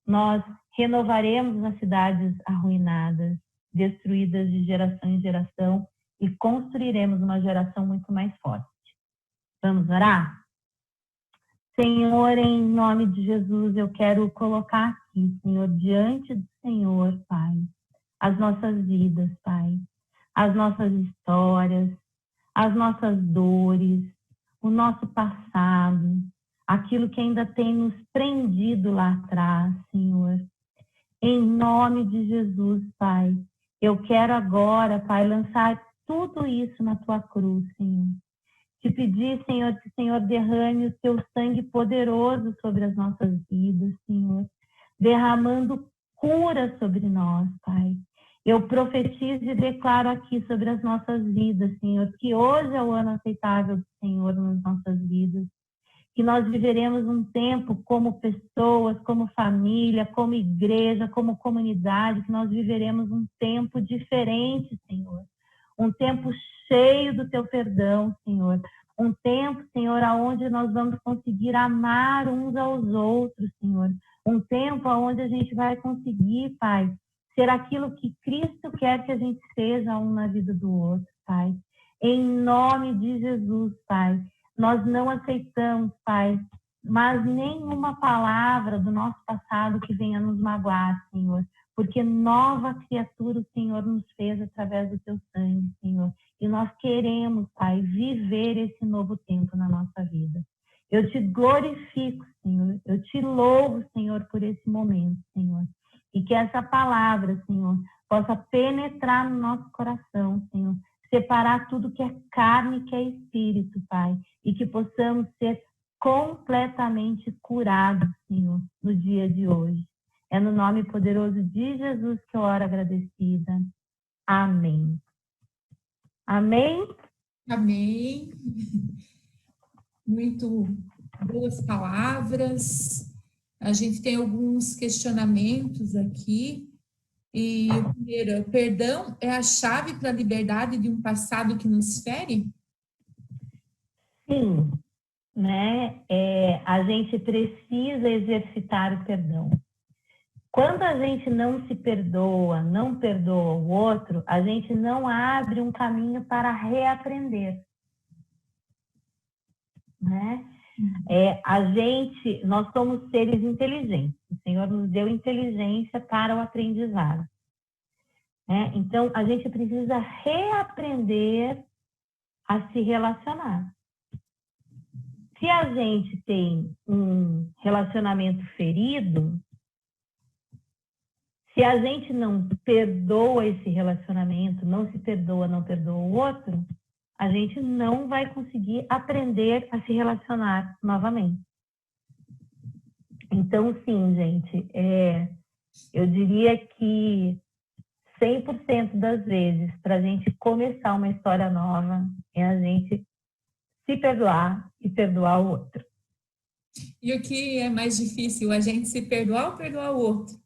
nós renovaremos as cidades arruinadas, destruídas de geração em geração, e construiremos uma geração muito mais forte. Vamos orar? Senhor, em nome de Jesus, eu quero colocar aqui, Senhor, diante do Senhor, Pai, as nossas vidas, Pai, as nossas histórias, as nossas dores, o nosso passado, aquilo que ainda tem nos prendido lá atrás, Senhor. Em nome de Jesus, Pai, eu quero agora, Pai, lançar tudo isso na tua cruz, Senhor. Te pedir, Senhor, que o Senhor derrame o teu sangue poderoso sobre as nossas vidas, Senhor, derramando cura sobre nós, Pai. Eu profetizo e declaro aqui sobre as nossas vidas, Senhor, que hoje é o ano aceitável do Senhor nas nossas vidas, que nós viveremos um tempo como pessoas, como família, como igreja, como comunidade, que nós viveremos um tempo diferente, Senhor. Um tempo cheio do teu perdão, Senhor. Um tempo, Senhor, onde nós vamos conseguir amar uns aos outros, Senhor. Um tempo onde a gente vai conseguir, Pai, ser aquilo que Cristo quer que a gente seja um na vida do outro, Pai. Em nome de Jesus, Pai. Nós não aceitamos, Pai, mas nenhuma palavra do nosso passado que venha nos magoar, Senhor. Porque nova criatura o Senhor nos fez através do teu sangue, Senhor. E nós queremos, Pai, viver esse novo tempo na nossa vida. Eu te glorifico, Senhor. Eu te louvo, Senhor, por esse momento, Senhor. E que essa palavra, Senhor, possa penetrar no nosso coração, Senhor. Separar tudo que é carne e que é espírito, Pai. E que possamos ser completamente curados, Senhor, no dia de hoje. É no nome poderoso de Jesus que eu oro agradecida. Amém. Amém? Amém. Muito boas palavras. A gente tem alguns questionamentos aqui. E o primeiro, perdão é a chave para a liberdade de um passado que nos fere? Sim, né? A gente precisa exercitar o perdão. Quando a gente não se perdoa, não perdoa o outro, a gente não abre um caminho para reaprender, né? Nós somos seres inteligentes. O Senhor nos deu inteligência para o aprendizado, né? Então, a gente precisa reaprender a se relacionar. Se a gente tem um relacionamento ferido, se a gente não perdoa esse relacionamento, não se perdoa, não perdoa o outro, a gente não vai conseguir aprender a se relacionar novamente. Então, sim, gente, eu diria que 100% das vezes, para a gente começar uma história nova, é a gente se perdoar e perdoar o outro. E o que é mais difícil, a gente se perdoar ou perdoar o outro?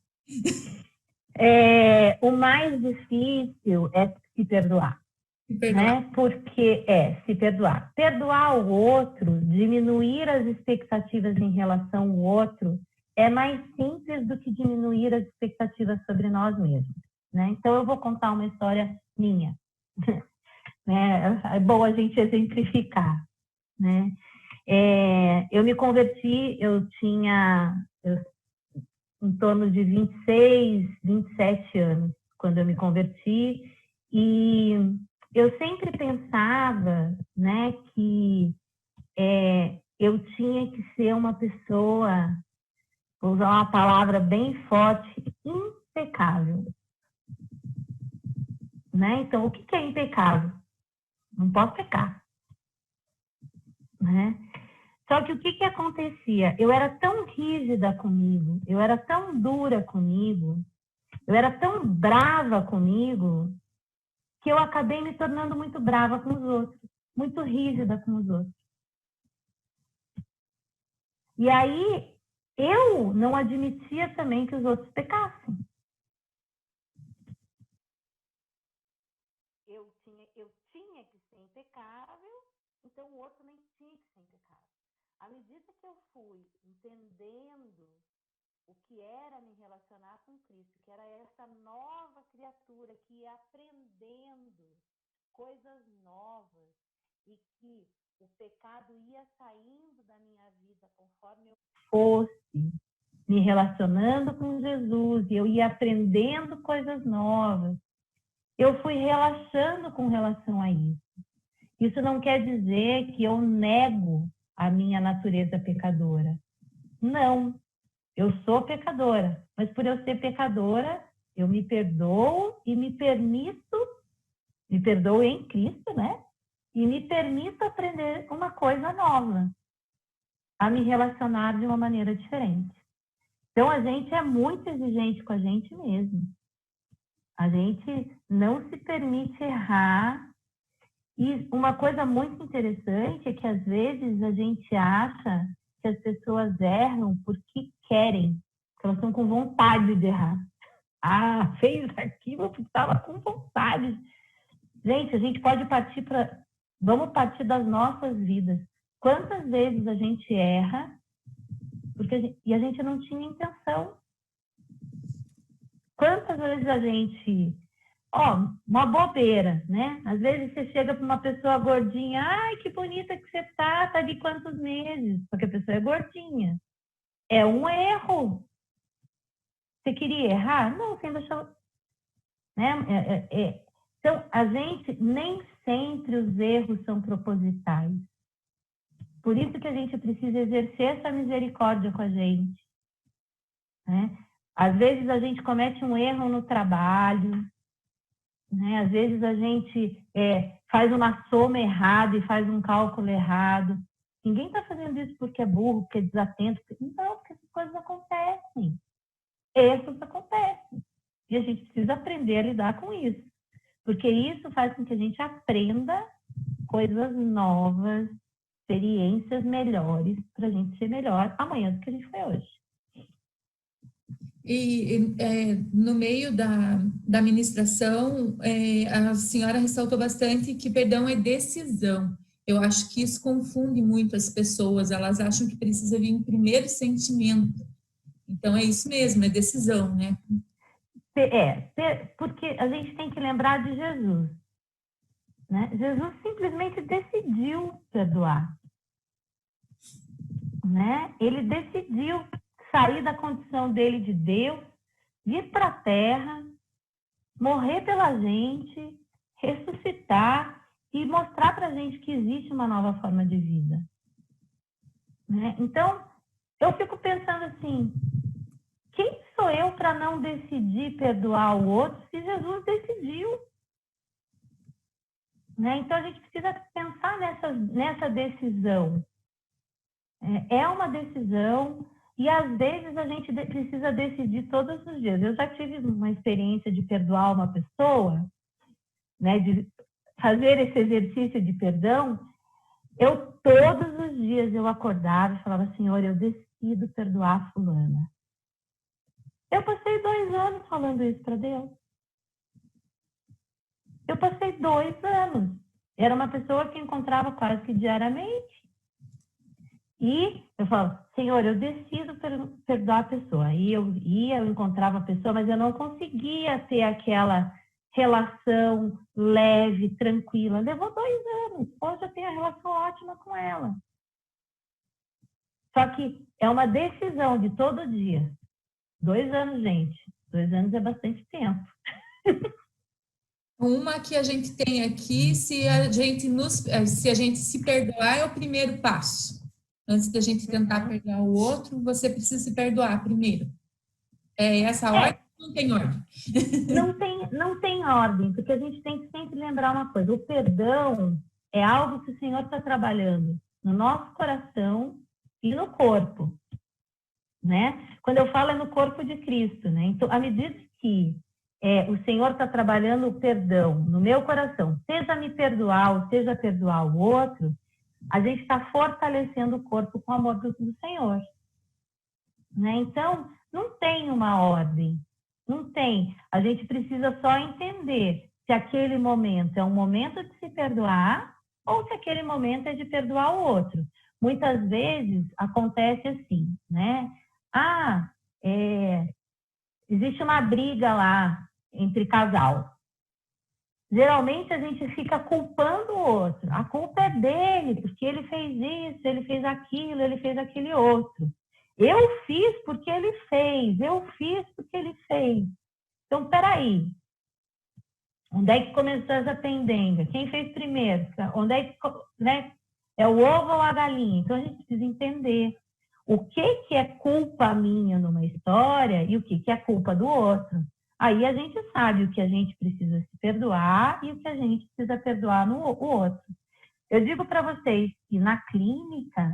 O mais difícil é se perdoar. Se perdoar. Né? Porque se perdoar. Perdoar o outro, diminuir as expectativas em relação ao outro, é mais simples do que diminuir as expectativas sobre nós mesmos. Né? Então, eu vou contar uma história minha. Né? É bom a gente exemplificar. Né? Eu me converti, eu tinha em torno de 26, 27 anos, quando eu me converti, e eu sempre pensava, né, que eu tinha que ser uma pessoa, vou usar uma palavra bem forte, impecável. Né? Então, o que é impecável? Não posso pecar. Né? Só que o que acontecia? Eu era tão rígida comigo, eu era tão dura comigo, eu era tão brava comigo, que eu acabei me tornando muito brava com os outros, muito rígida com os outros. E aí, eu não admitia também que os outros pecassem. Eu tinha que ser impecável, então o outro nem tinha que ser impecável. À medida que eu fui entendendo o que era me relacionar com Cristo, que era essa nova criatura que ia aprendendo coisas novas e que o pecado ia saindo da minha vida conforme eu fosse me relacionando com Jesus, e eu ia aprendendo coisas novas. Eu fui relaxando com relação a isso. Isso não quer dizer que eu nego a minha natureza pecadora. Não, eu sou pecadora, mas por eu ser pecadora, eu me perdoo e me perdoo em Cristo, né? E me permito aprender uma coisa nova, a me relacionar de uma maneira diferente. Então, a gente é muito exigente com a gente mesmo. A gente não se permite errar. E uma coisa muito interessante é que, às vezes, a gente acha que as pessoas erram porque querem, porque elas estão com vontade de errar. Ah, fez aquilo porque estava com vontade. Gente, a gente pode partir para... Vamos partir das nossas vidas. Quantas vezes a gente erra e a gente não tinha intenção? Quantas vezes a gente... uma bobeira, né? Às vezes você chega para uma pessoa gordinha, ai, que bonita que você tá de quantos meses? Porque a pessoa é gordinha. É um erro. Você queria errar? Não, você ainda achou... Né? Então, a gente, nem sempre os erros são propositais. Por isso que a gente precisa exercer essa misericórdia com a gente. Né? Às vezes a gente comete um erro no trabalho, né? Às vezes a gente faz uma soma errada e faz um cálculo errado. Ninguém está fazendo isso porque é burro, porque é desatento. Não, porque essas coisas acontecem. Erros acontecem. E a gente precisa aprender a lidar com isso. Porque isso faz com que a gente aprenda coisas novas, experiências melhores, para a gente ser melhor amanhã do que a gente foi hoje. E no meio da ministração, a senhora ressaltou bastante que perdão é decisão. Eu acho que isso confunde muito as pessoas, elas acham que precisa vir um primeiro sentimento. Então, é isso mesmo, é decisão, né? Porque a gente tem que lembrar de Jesus. Né? Jesus simplesmente decidiu perdoar. Né? Ele decidiu sair da condição dele de Deus, vir para a terra, morrer pela gente, ressuscitar e mostrar para a gente que existe uma nova forma de vida. Né? Então, eu fico pensando assim, quem sou eu para não decidir perdoar o outro se Jesus decidiu? Né? Então, a gente precisa pensar nessa decisão. É uma decisão e, às vezes, a gente precisa decidir todos os dias. Eu já tive uma experiência de perdoar uma pessoa, né, de fazer esse exercício de perdão. Todos os dias, eu acordava e falava, Senhor, eu decido perdoar a fulana. Eu passei 2 anos falando isso para Deus. Eu passei 2 anos. Era uma pessoa que encontrava quase que diariamente. E eu falo, Senhor, eu decido perdoar a pessoa. Aí eu encontrava a pessoa, mas eu não conseguia ter aquela relação leve, tranquila. Levou 2 anos. Hoje eu tenho a relação ótima com ela. Só que é uma decisão de todo dia. 2 anos, gente. 2 anos é bastante tempo. Uma que a gente tem aqui, se a gente se perdoar, é o primeiro passo. Antes da gente tentar perdoar o outro, você precisa se perdoar primeiro. É essa ordem ou não tem ordem? Não tem ordem, porque a gente tem que sempre lembrar uma coisa. O perdão é algo que o Senhor está trabalhando no nosso coração e no corpo. Né? Quando eu falo é no corpo de Cristo. Né? Então, à medida que o Senhor está trabalhando o perdão no meu coração, seja me perdoar ou seja perdoar o outro, a gente está fortalecendo o corpo com o amor do Senhor. Né? Então, não tem uma ordem. Não tem. A gente precisa só entender se aquele momento é um momento de se perdoar ou se aquele momento é de perdoar o outro. Muitas vezes acontece assim, né? existe uma briga lá entre casal. Geralmente a gente fica culpando o outro. A culpa é dele, porque ele fez isso, ele fez aquele outro. Eu fiz porque ele fez, eu fiz porque ele fez. Então, peraí. Onde é que começou essa pendenga? Quem fez primeiro? Onde é que, né? É o ovo ou a galinha? Então, a gente precisa entender o que é culpa minha numa história e o que é culpa do outro. Aí a gente sabe o que a gente precisa se perdoar e o que a gente precisa perdoar no outro. Eu digo para vocês que na clínica,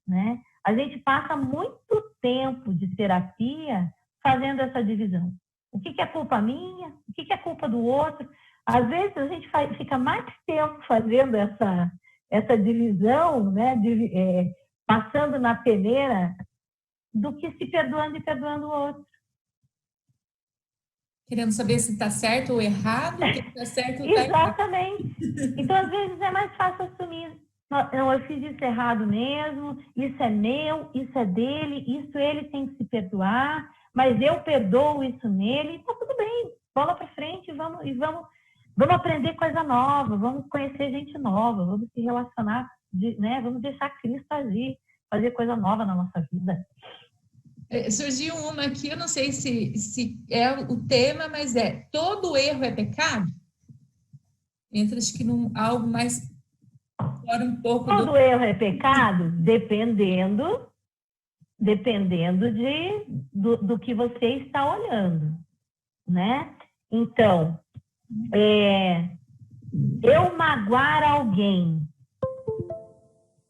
né, a gente passa muito tempo de terapia fazendo essa divisão. O que é culpa minha? O que é culpa do outro? Às vezes a gente fica mais tempo fazendo essa divisão, né, passando na peneira, do que se perdoando e perdoando o outro. Querendo saber se está certo ou errado, o que está certo ou está errado. Exatamente. Então, às vezes, é mais fácil assumir. Não, eu fiz isso errado mesmo, isso é meu, isso é dele, isso ele tem que se perdoar, mas eu perdoo isso nele, está tudo bem, bola para frente, vamos aprender coisa nova, vamos conhecer gente nova, vamos se relacionar, né? Vamos deixar Cristo agir, fazer coisa nova na nossa vida. Surgiu uma aqui, eu não sei se é o tema, mas todo erro é pecado? Entra, acho que algo mais fora um pouco todo erro é pecado, dependendo do que você está olhando, né? Então, eu magoar alguém.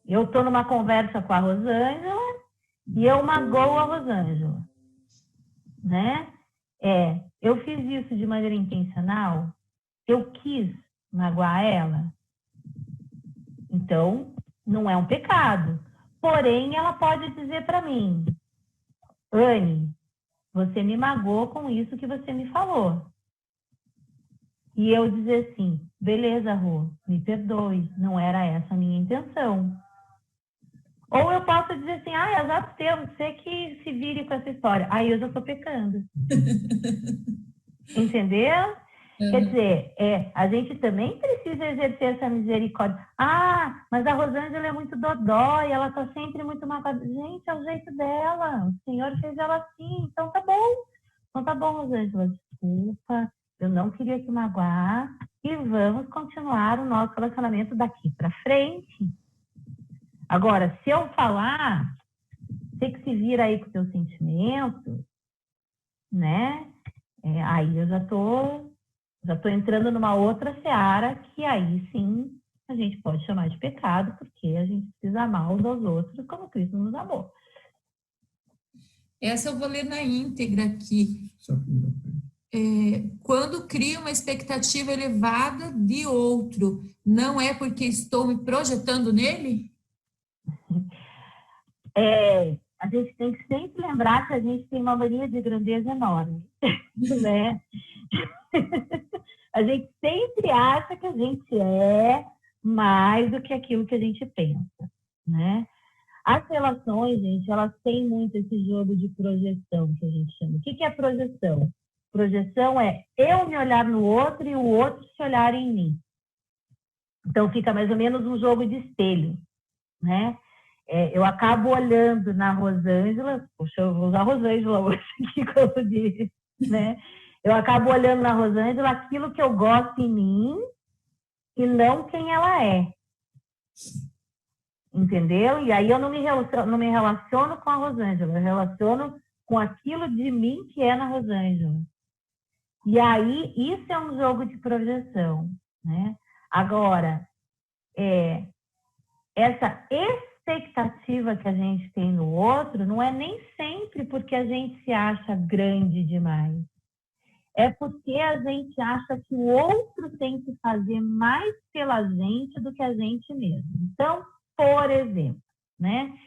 Eu estou numa conversa com a Rosângela e eu magoo a Rosângela, né? Eu fiz isso de maneira intencional, eu quis magoar ela, então não é um pecado. Porém, ela pode dizer para mim, Anne, você me magoou com isso que você me falou. E eu dizer assim, beleza, Rô, me perdoe, não era essa a minha intenção. Ou eu posso dizer assim, azar do teu, você que se vire com essa história. Aí eu já estou pecando. Entendeu? Quer dizer, a gente também precisa exercer essa misericórdia. Mas a Rosângela é muito dodói, ela está sempre muito magoada. Gente, é o jeito dela. O Senhor fez ela assim, então tá bom. Então tá bom, Rosângela, desculpa, eu não queria te magoar e vamos continuar o nosso relacionamento daqui para frente. Agora, se eu falar, tem que se vir aí com o teu sentimento, né? Aí eu já tô entrando numa outra seara que aí sim a gente pode chamar de pecado, porque a gente precisa amar uns aos outros como Cristo nos amou. Essa eu vou ler na íntegra aqui. Quando crio uma expectativa elevada de outro, não é porque estou me projetando nele? A gente tem que sempre lembrar que a gente tem uma mania de grandeza enorme, né? A gente sempre acha que a gente é mais do que aquilo que a gente pensa, né? As relações, gente, elas têm muito esse jogo de projeção que a gente chama. O que é projeção? Projeção é eu me olhar no outro e o outro se olhar em mim. Então, fica mais ou menos um jogo de espelho, né? Eu acabo olhando na Rosângela, poxa, eu vou usar a Rosângela hoje aqui, como eu disse, né? Eu acabo olhando na Rosângela aquilo que eu gosto em mim e não quem ela é. Entendeu? E aí eu não me relaciono com a Rosângela, eu relaciono com aquilo de mim que é na Rosângela. E aí, isso é um jogo de projeção, né? Agora, essa expectativa que a gente tem no outro não é nem sempre porque a gente se acha grande demais. É porque a gente acha que o outro tem que fazer mais pela gente do que a gente mesmo. Então, por exemplo, né?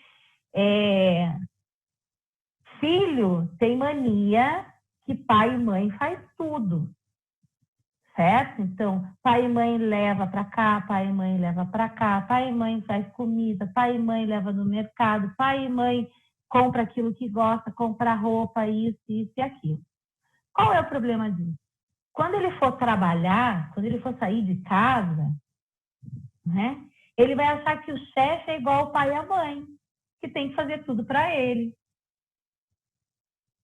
Filho tem mania que pai e mãe faz tudo, certo? Então, pai e mãe leva para cá, pai e mãe leva para cá, pai e mãe faz comida, pai e mãe leva no mercado, pai e mãe compra aquilo que gosta, compra roupa, isso e aquilo. Qual é o problema disso? Quando ele for trabalhar, quando ele for sair de casa, né, ele vai achar que o chefe é igual o pai e a mãe, que tem que fazer tudo para ele.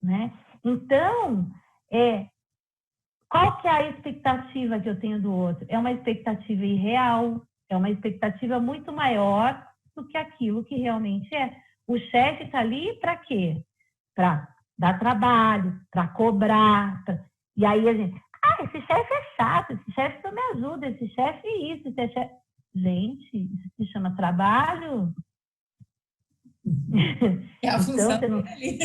Né? Então, qual que é a expectativa que eu tenho do outro? É uma expectativa irreal, é uma expectativa muito maior do que aquilo que realmente é. O chefe está ali para quê? Para dar trabalho, para cobrar. E aí a gente, esse chefe é chato, esse chefe não me ajuda, esse chefe isso, esse chefe... Gente, isso se chama trabalho? É a função então, dele.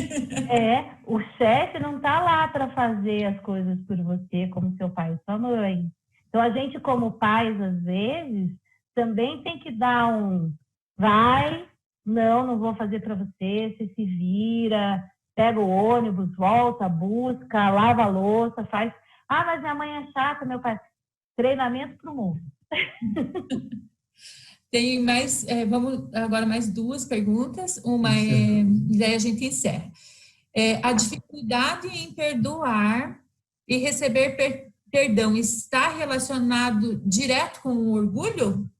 O chefe não está lá para fazer as coisas por você, como seu pai e sua mãe. Então, a gente, como pais, às vezes, também tem que dar não vou fazer para você, você se vira, pega o ônibus, volta, busca, lava a louça, faz. Mas minha mãe é chata, meu pai. Treinamento para o mundo. Tem mais, vamos agora mais duas perguntas, e daí a gente encerra. A dificuldade em perdoar e receber perdão está relacionado direto com o orgulho?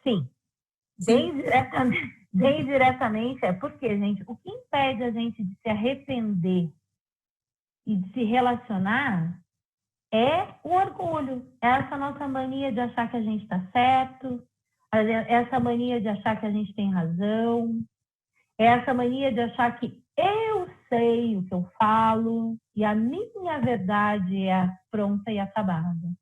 Sim. Bem diretamente porque, gente, o que impede a gente de se arrepender e de se relacionar é o orgulho, é essa nossa mania de achar que a gente está certo, essa mania de achar que a gente tem razão, é essa mania de achar que eu sei o que eu falo e a minha verdade é pronta e acabada.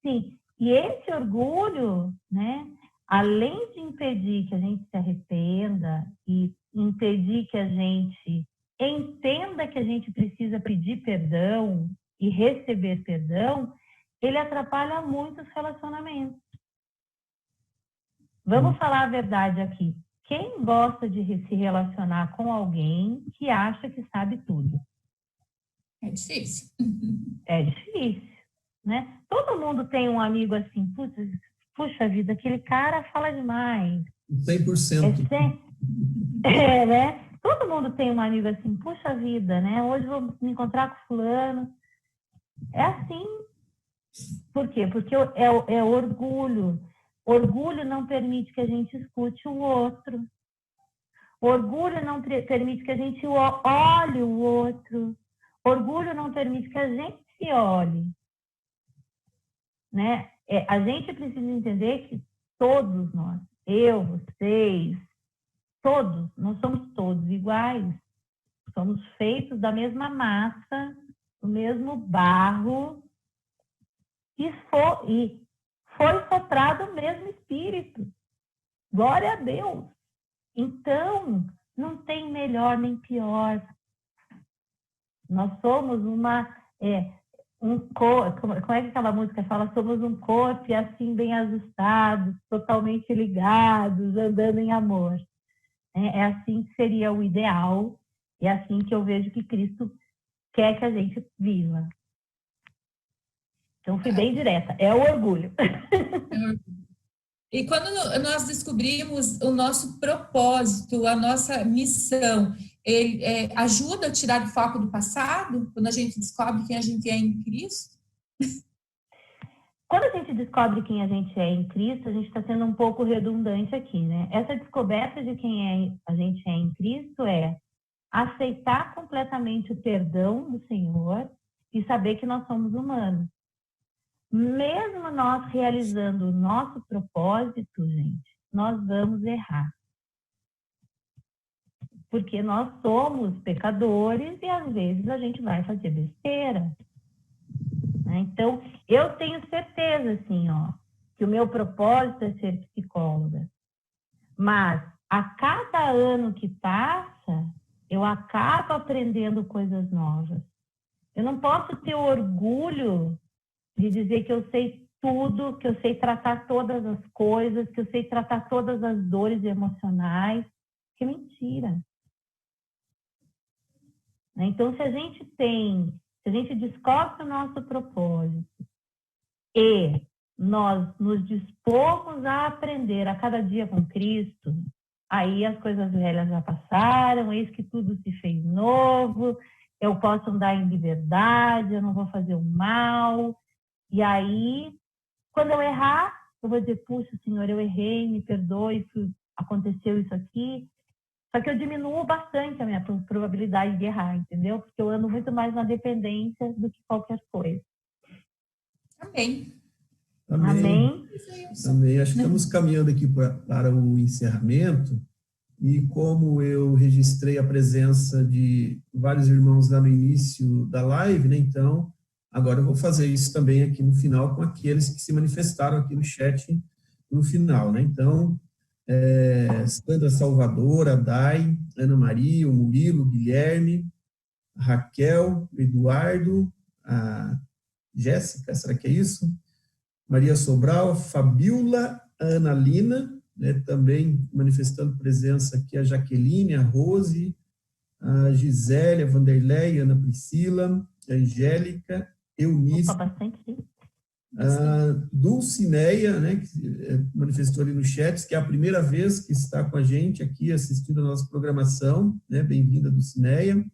Sim, e esse orgulho, né, além de impedir que a gente se arrependa e impedir que a gente entenda que a gente precisa pedir perdão e receber perdão, ele atrapalha muito os relacionamentos. Vamos falar a verdade aqui. Quem gosta de se relacionar com alguém que acha que sabe tudo? É difícil. É difícil, né? Todo mundo tem um amigo assim, puxa vida, aquele cara fala demais. 100%. Né? Todo mundo tem um amigo assim, puxa vida, né? Hoje vou me encontrar com fulano. É assim. Por quê? Porque é orgulho. Orgulho não permite que a gente escute o outro. Orgulho não permite que a gente olhe o outro. Orgulho não permite que a gente se olhe. Né? A gente precisa entender que todos nós, eu, vocês, todos, nós somos todos iguais. Somos feitos da mesma massa, do mesmo barro, e foi soprado o mesmo Espírito. Glória a Deus. Então, não tem melhor nem pior. Nós somos como é que aquela música fala? Somos um corpo assim bem ajustados, totalmente ligados, andando em amor. É assim que seria o ideal, e é assim que eu vejo que Cristo quer que a gente viva. Então, fui bem direta. É o orgulho. E quando nós descobrimos o nosso propósito, a nossa missão, ele ajuda a tirar o foco do passado, quando a gente descobre quem a gente é em Cristo? Quando a gente descobre quem a gente é em Cristo, a gente está sendo um pouco redundante aqui, né? Essa descoberta de quem a gente é em Cristo é aceitar completamente o perdão do Senhor e saber que nós somos humanos. Mesmo nós realizando o nosso propósito, gente, nós vamos errar. Porque nós somos pecadores e às vezes a gente vai fazer besteira. Então, eu tenho certeza, assim, que o meu propósito é ser psicóloga. Mas, a cada ano que passa, eu acabo aprendendo coisas novas. Eu não posso ter orgulho de dizer que eu sei tudo, que eu sei tratar todas as coisas, que eu sei tratar todas as dores emocionais. Que mentira. Então, se a gente descobre o nosso propósito e nós nos dispomos a aprender a cada dia com Cristo, aí as coisas velhas já passaram, eis que tudo se fez novo, eu posso andar em liberdade, eu não vou fazer o mal. E aí, quando eu errar, eu vou dizer, puxa, Senhor, eu errei, me perdoe, aconteceu isso aqui. Só que eu diminuo bastante a minha probabilidade de errar, entendeu? Porque eu ando muito mais na dependência do que qualquer coisa. Amém. Amém. Amém. Acho que estamos caminhando aqui para o encerramento. E como eu registrei a presença de vários irmãos lá no início da live, né? Então, agora eu vou fazer isso também aqui no final com aqueles que se manifestaram aqui no chat no final, né? Então, Sandra Salvador, a Dai, Ana Maria, o Murilo, o Guilherme, a Raquel, o Eduardo, a Jéssica, será que é isso? Maria Sobral, a Fabiola, a Ana Lina, né, também manifestando presença aqui, a Jaqueline, a Rose, a Gisélia, a Vanderlei, a Ana Priscila, a Angélica, Eunice, a Dulcineia, né, que manifestou ali no chat, que é a primeira vez que está com a gente aqui assistindo a nossa programação, né, bem-vinda, Dulcineia,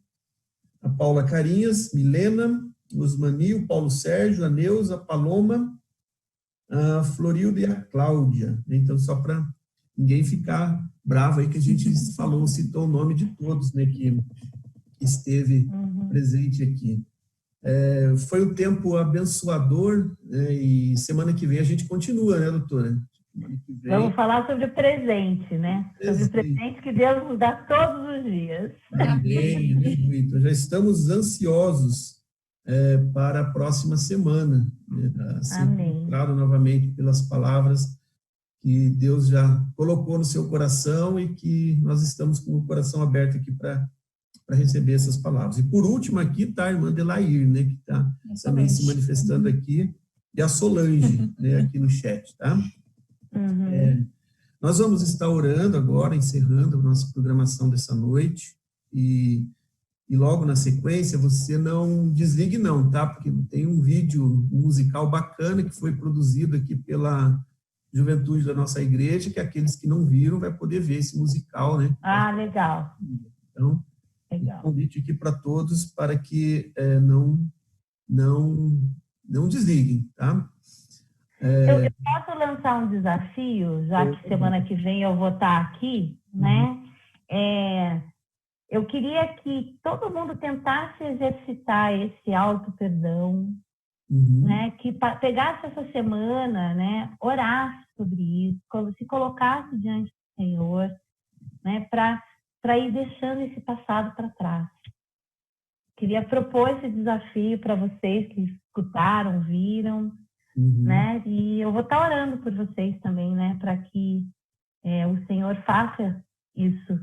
a Paula Carinhas, Milena, Osmani, o Paulo Sérgio, a Neuza, a Paloma, a Florilda e a Cláudia. Então, só para ninguém ficar bravo aí que a gente citou o nome de todos, né, que esteve presente aqui. Foi um tempo abençoador, né, e semana que vem a gente continua, né, doutora? Semana que vem... Vamos falar sobre o presente, né? Sobre o presente que Deus nos dá todos os dias. Amém. Então, já estamos ansiosos para a próxima semana, né, ser encontrado novamente pelas palavras que Deus já colocou no seu coração e que nós estamos com o coração aberto aqui para receber essas palavras. E por último aqui está a irmã Delair, né, que está também se manifestando aqui, e a Solange, né, aqui no chat, tá? Nós vamos estar orando agora, encerrando a nossa programação dessa noite, e logo na sequência, você não desligue não, tá? Porque tem um vídeo musical bacana que foi produzido aqui pela juventude da nossa igreja, que aqueles que não viram vai poder ver esse musical, né? Ah, legal. Então, um convite aqui para todos para que não desliguem, tá? Eu posso lançar um desafio, já que semana que vem eu vou estar aqui, né? Eu queria que todo mundo tentasse exercitar esse auto-perdão, né? Que pegasse essa semana, né? Orasse sobre isso, se colocasse diante do Senhor, né? Para ir deixando esse passado para trás. Queria propor esse desafio para vocês que escutaram, viram, né? E eu vou estar orando por vocês também, né? Para que o Senhor faça isso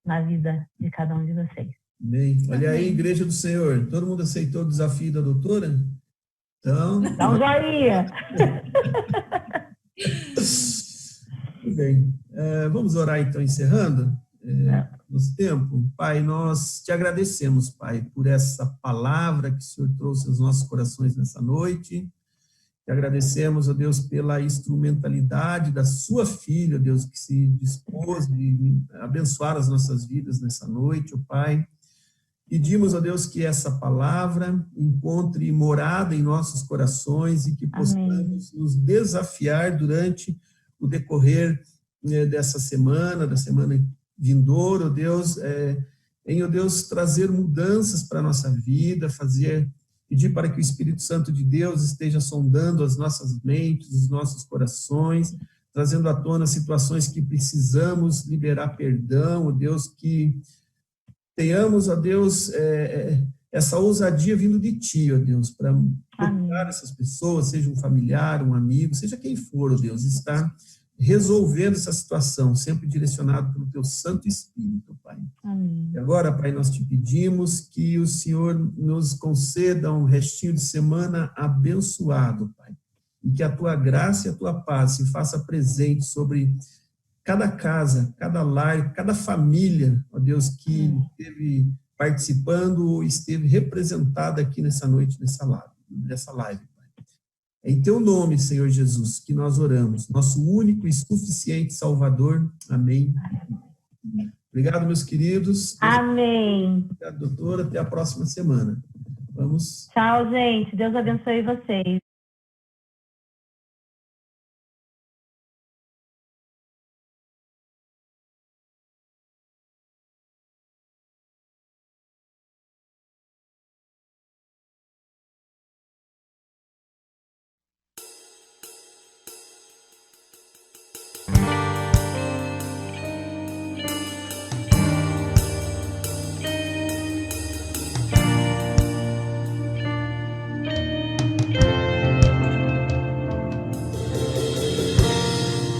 na vida de cada um de vocês. Bem, olha aí, Igreja do Senhor, todo mundo aceitou o desafio da doutora? Então... Dá um joinha! Muito bem, vamos orar então, encerrando nosso tempo. Pai, nós te agradecemos, Pai, por essa palavra que o Senhor trouxe aos nossos corações nessa noite. Te agradecemos, ó Deus, pela instrumentalidade da sua filha, ó Deus, que se dispôs de abençoar as nossas vidas nessa noite, ó Pai. Pedimos, ó Deus, que essa palavra encontre morada em nossos corações e que possamos nos desafiar durante o decorrer dessa semana, da semana vindoura, ó Deus, ó Deus, trazer mudanças para a nossa vida, pedir para que o Espírito Santo de Deus esteja sondando as nossas mentes, os nossos corações, trazendo à tona situações que precisamos liberar perdão, ó Deus, que tenhamos, ó Deus, essa ousadia vindo de Ti, ó Deus, para tocar essas pessoas, seja um familiar, um amigo, seja quem for, ó Deus, estar resolvendo essa situação, sempre direcionado pelo Teu Santo Espírito, Pai. Amém. E agora, Pai, nós te pedimos que o Senhor nos conceda um restinho de semana abençoado, Pai, e que a Tua graça e a Tua paz se faça presente sobre cada casa, cada lar, cada família, ó Deus, que esteve participando ou esteve representada aqui nessa noite, nessa live, Pai. É em Teu nome, Senhor Jesus, que nós oramos, nosso único e suficiente Salvador. Amém. Obrigado, meus queridos. Amém. Obrigado, doutora. Até a próxima semana. Vamos. Tchau, gente. Deus abençoe vocês.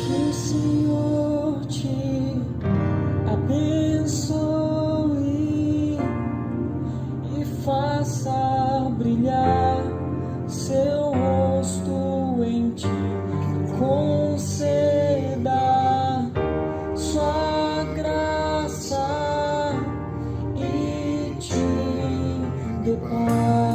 Que o Senhor te abençoe e faça brilhar seu rosto em ti, conceda sua graça e te dê paz.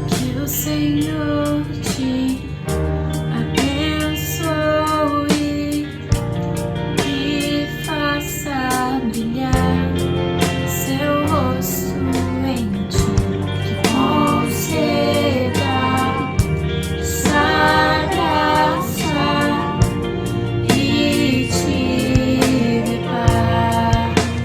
Que o Senhor te abençoe e faça brilhar seu rosto em ti, que conceda sua graça e te dê paz.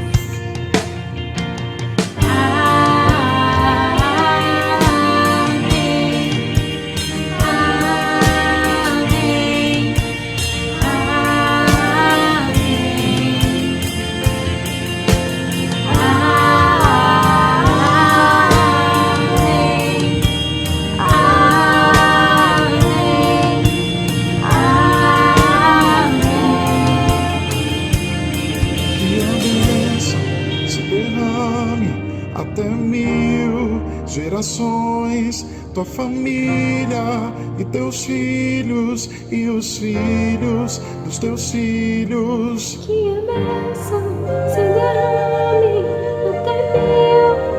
Que a bênção se derrame até 1000 gerações, tua família e teus filhos e os filhos dos teus filhos. Que a bênção se derrame até 1000